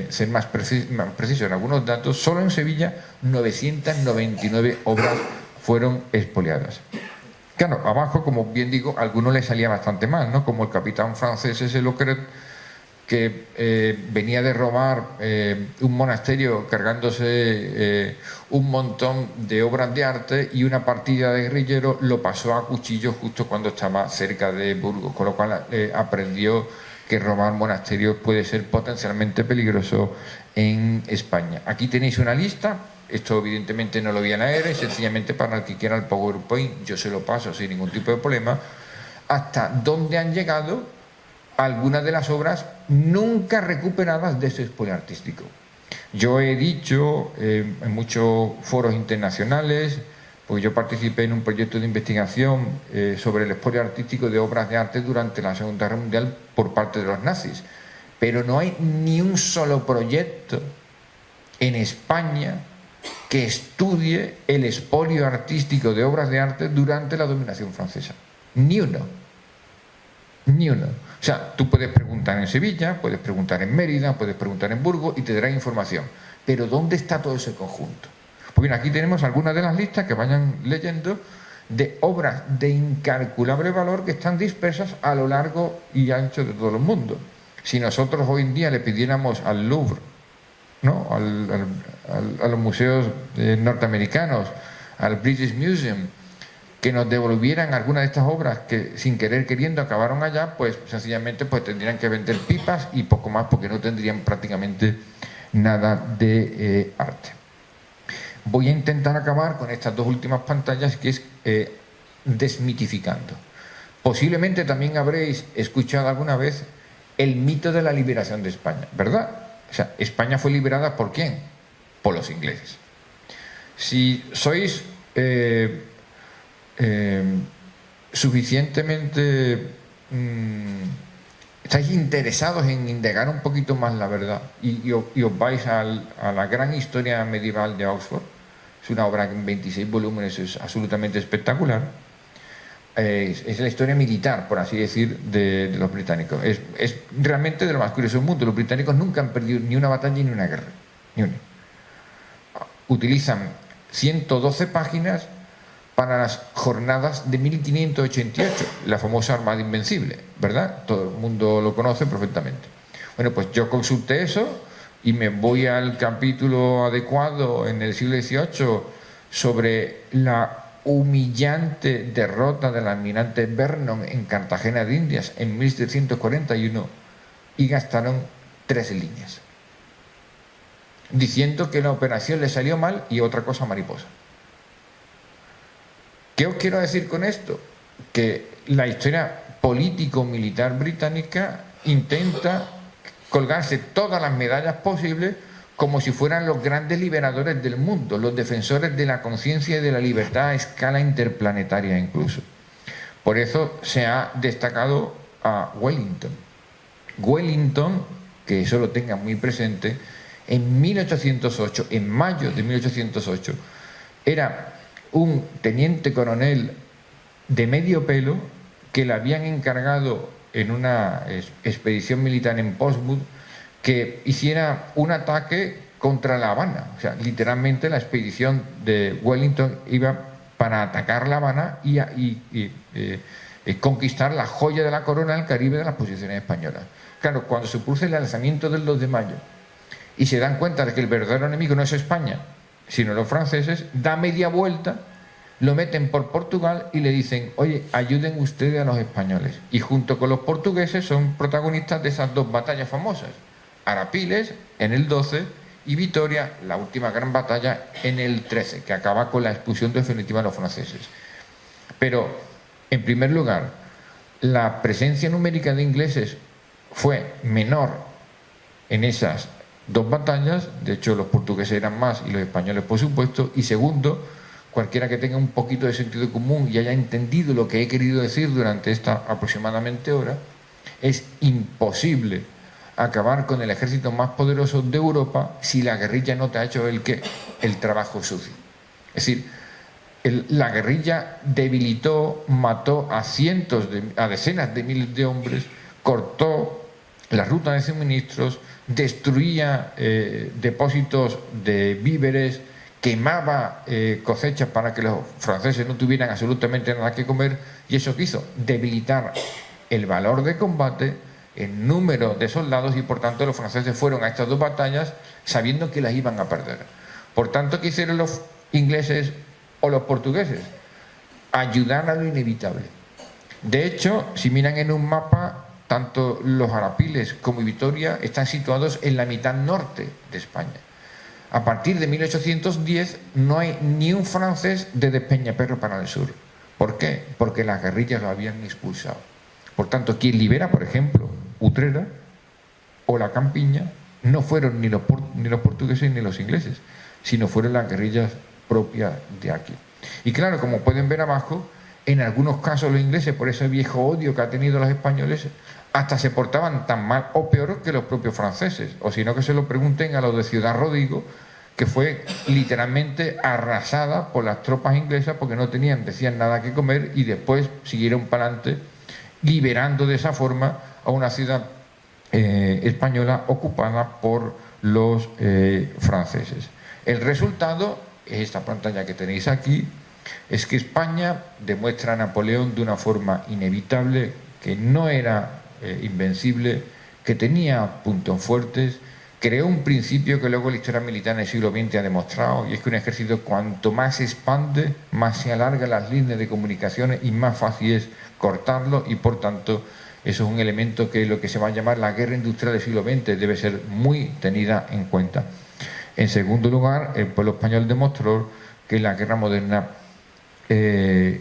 S1: ser más preciso en algunos datos, solo en Sevilla 999 obras fueron expoliadas. Claro, abajo, como bien digo, a algunos les salía bastante mal, ¿no? Como el capitán francés ese Locret, que venía de robar un monasterio cargándose un montón de obras de arte, y una partida de guerrillero lo pasó a cuchillo justo cuando estaba cerca de Burgos, con lo cual aprendió que robar monasterios puede ser potencialmente peligroso en España. Aquí tenéis una lista. Esto evidentemente no lo voy a leer, es sencillamente para el que quiera el PowerPoint, yo se lo paso sin ningún tipo de problema, hasta dónde han llegado algunas de las obras nunca recuperadas de ese expolio artístico. Yo he dicho en muchos foros internacionales, porque yo participé en un proyecto de investigación sobre el expolio artístico de obras de arte durante la Segunda Guerra Mundial por parte de los nazis, pero no hay ni un solo proyecto en España que estudie el expolio artístico de obras de arte durante la dominación francesa. Ni uno. Ni uno. O sea, tú puedes preguntar en Sevilla, puedes preguntar en Mérida, puedes preguntar en Burgos y te darán información. Pero ¿dónde está todo ese conjunto? Pues bien, aquí tenemos algunas de las listas que vayan leyendo de obras de incalculable valor que están dispersas a lo largo y ancho de todo el mundo. Si nosotros hoy en día le pidiéramos al Louvre, ¿no?, a los museos norteamericanos, al British Museum, que nos devolvieran algunas de estas obras que sin querer queriendo acabaron allá, pues sencillamente pues tendrían que vender pipas y poco más, porque no tendrían prácticamente nada de arte. Voy a intentar acabar con estas dos últimas pantallas, que es desmitificando. Posiblemente también habréis escuchado alguna vez el mito de la liberación de España, ¿verdad? O sea, España fue liberada ¿por quién? Por los ingleses. Si sois suficientemente estáis interesados en indagar un poquito más la verdad y os vais a la gran historia medieval de Oxford, es una obra en 26 volúmenes, es absolutamente espectacular. Es la historia militar, por así decir, de los británicos. Es realmente de lo más curioso del mundo. Los británicos nunca han perdido ni una batalla ni una guerra, ni una. Utilizan 112 páginas para las jornadas de 1588, la famosa Armada Invencible, ¿verdad? Todo el mundo lo conoce perfectamente. Bueno, pues yo consulté eso y me voy al capítulo adecuado en el siglo XVIII sobre la humillante derrota del almirante Vernon en Cartagena de Indias en 1741 y gastaron 13 líneas diciendo que la operación le salió mal y otra cosa mariposa. ¿Qué os quiero decir con esto? Que la historia político-militar británica intenta colgarse todas las medallas posibles como si fueran los grandes liberadores del mundo, los defensores de la conciencia y de la libertad a escala interplanetaria incluso. Por eso se ha destacado a Wellington. Wellington, que eso lo tengan muy presente, en 1808, en mayo de 1808, era un teniente coronel de medio pelo que le habían encargado en una expedición militar en Portsmouth que hiciera un ataque contra La Habana. O sea, literalmente la expedición de Wellington iba para atacar La Habana y conquistar la joya de la corona del Caribe de las posiciones españolas. Claro, cuando se produce el alzamiento del 2 de mayo y se dan cuenta de que el verdadero enemigo no es España, sino los franceses, da media vuelta, lo meten por Portugal y le dicen, oye, ayuden ustedes a los españoles. Y junto con los portugueses son protagonistas de esas dos batallas famosas. Arapiles en el 12 y Vitoria, la última gran batalla, en el 13, que acaba con la expulsión definitiva de los franceses. Pero, en primer lugar, la presencia numérica de ingleses fue menor en esas dos batallas, de hecho los portugueses eran más y los españoles por supuesto, y segundo, cualquiera que tenga un poquito de sentido común y haya entendido lo que he querido decir durante esta aproximadamente hora, es imposible acabar con el ejército más poderoso de Europa si la guerrilla no te ha hecho el trabajo sucio. Es decir, la guerrilla debilitó, mató a decenas de miles de hombres, cortó la ruta de suministros, destruía depósitos de víveres, quemaba cosechas para que los franceses no tuvieran absolutamente nada que comer, y eso que hizo, debilitar el valor de combate, el número de soldados, y por tanto los franceses fueron a estas dos batallas sabiendo que las iban a perder. Por tanto, ¿qué hicieron los ingleses o los portugueses? Ayudar a lo inevitable. De hecho, si miran en un mapa, tanto los Arapiles como Vitoria están situados en la mitad norte de España. A partir de 1810 no hay ni un francés de Despeñaperro para el sur. ¿Por qué? Porque las guerrillas lo habían expulsado. Por tanto, quien libera, por ejemplo, Utrera o la Campiña, no fueron ni los portugueses ni los ingleses, sino fueron las guerrillas propias de aquí. Y claro, como pueden ver abajo, en algunos casos los ingleses, por ese viejo odio que han tenido los españoles, hasta se portaban tan mal o peor que los propios franceses, o si no que se lo pregunten a los de Ciudad Rodrigo, que fue literalmente arrasada por las tropas inglesas porque no decían nada que comer, y después siguieron para adelante liberando de esa forma a una ciudad española ocupada por los franceses. El resultado es esta pantalla que tenéis aquí, es que España demuestra a Napoleón de una forma inevitable que no era invencible, que tenía puntos fuertes, creó un principio que luego la historia militar en el siglo XX ha demostrado, y es que un ejército cuanto más se expande, más se alargan las líneas de comunicaciones y más fácil es cortarlo, y por tanto eso es un elemento que lo que se va a llamar la guerra industrial del siglo XX debe ser muy tenida en cuenta. En segundo lugar, el pueblo español demostró que la guerra moderna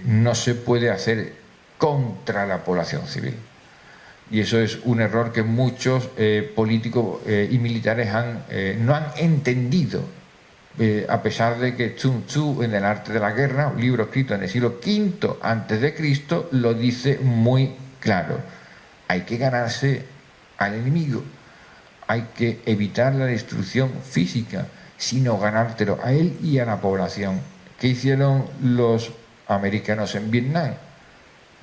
S1: no se puede hacer contra la población civil. Y eso es un error que muchos políticos y militares no han entendido a pesar de que Sun Tzu en El arte de la guerra, un libro escrito en el siglo V a.C., lo dice muy claro. Hay que ganarse al enemigo, hay que evitar la destrucción física, sino ganártelo a él y a la población. ¿Qué hicieron los americanos en Vietnam?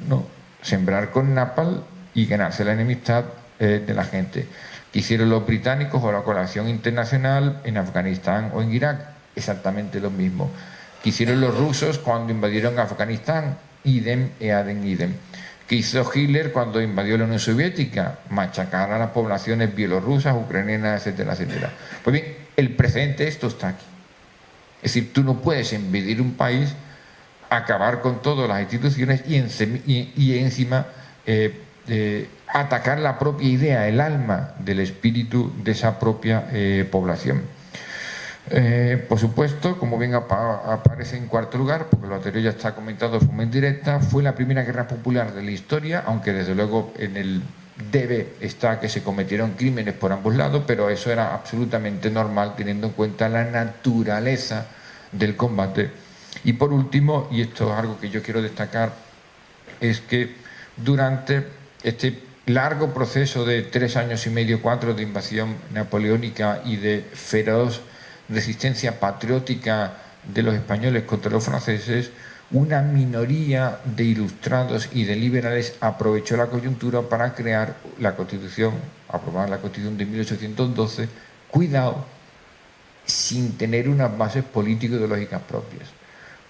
S1: No, sembrar con napalm y ganarse la enemistad de la gente. ¿Qué hicieron los británicos o la coalición internacional en Afganistán o en Irak? Exactamente lo mismo. ¿Qué hicieron los rusos cuando invadieron Afganistán? Idem e adem idem. ¿Qué hizo Hitler cuando invadió la Unión Soviética? Machacar a las poblaciones bielorrusas, ucranianas, etcétera, etcétera. Pues bien, el precedente de esto está aquí. Es decir, tú no puedes invadir un país, acabar con todas las instituciones y encima atacar la propia idea, el alma del espíritu de esa propia población. Por supuesto, como bien aparece en cuarto lugar, porque lo anterior ya está comentado de forma indirecta, fue la primera guerra popular de la historia, aunque desde luego en el debe está que se cometieron crímenes por ambos lados, pero eso era absolutamente normal teniendo en cuenta la naturaleza del combate. Y por último, y esto es algo que yo quiero destacar, es que durante este largo proceso de 3 años y medio, 4 de invasión napoleónica y de feroz resistencia patriótica de los españoles contra los franceses, una minoría de ilustrados y de liberales aprovechó la coyuntura para crear la Constitución, aprobar la Constitución de 1812, cuidado, sin tener unas bases político-ideológicas propias.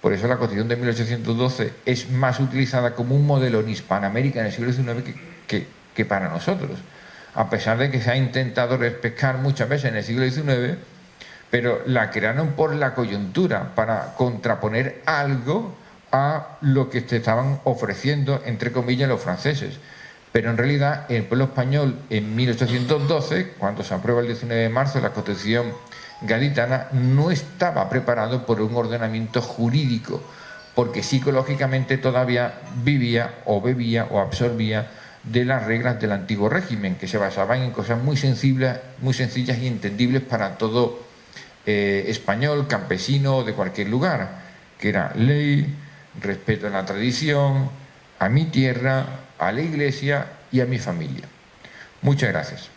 S1: Por eso la Constitución de 1812 es más utilizada como un modelo en Hispanoamérica en el siglo XIX que para nosotros, a pesar de que se ha intentado repescar muchas veces en el siglo XIX, pero la crearon por la coyuntura, para contraponer algo a lo que te estaban ofreciendo, entre comillas, los franceses. Pero en realidad el pueblo español en 1812, cuando se aprueba el 19 de marzo la Constitución gaditana, no estaba preparado por un ordenamiento jurídico, porque psicológicamente todavía vivía o bebía o absorbía de las reglas del antiguo régimen, que se basaban en cosas muy sencillas y entendibles para todo español, campesino de cualquier lugar, que era ley, respeto a la tradición, a mi tierra, a la iglesia y a mi familia. Muchas gracias.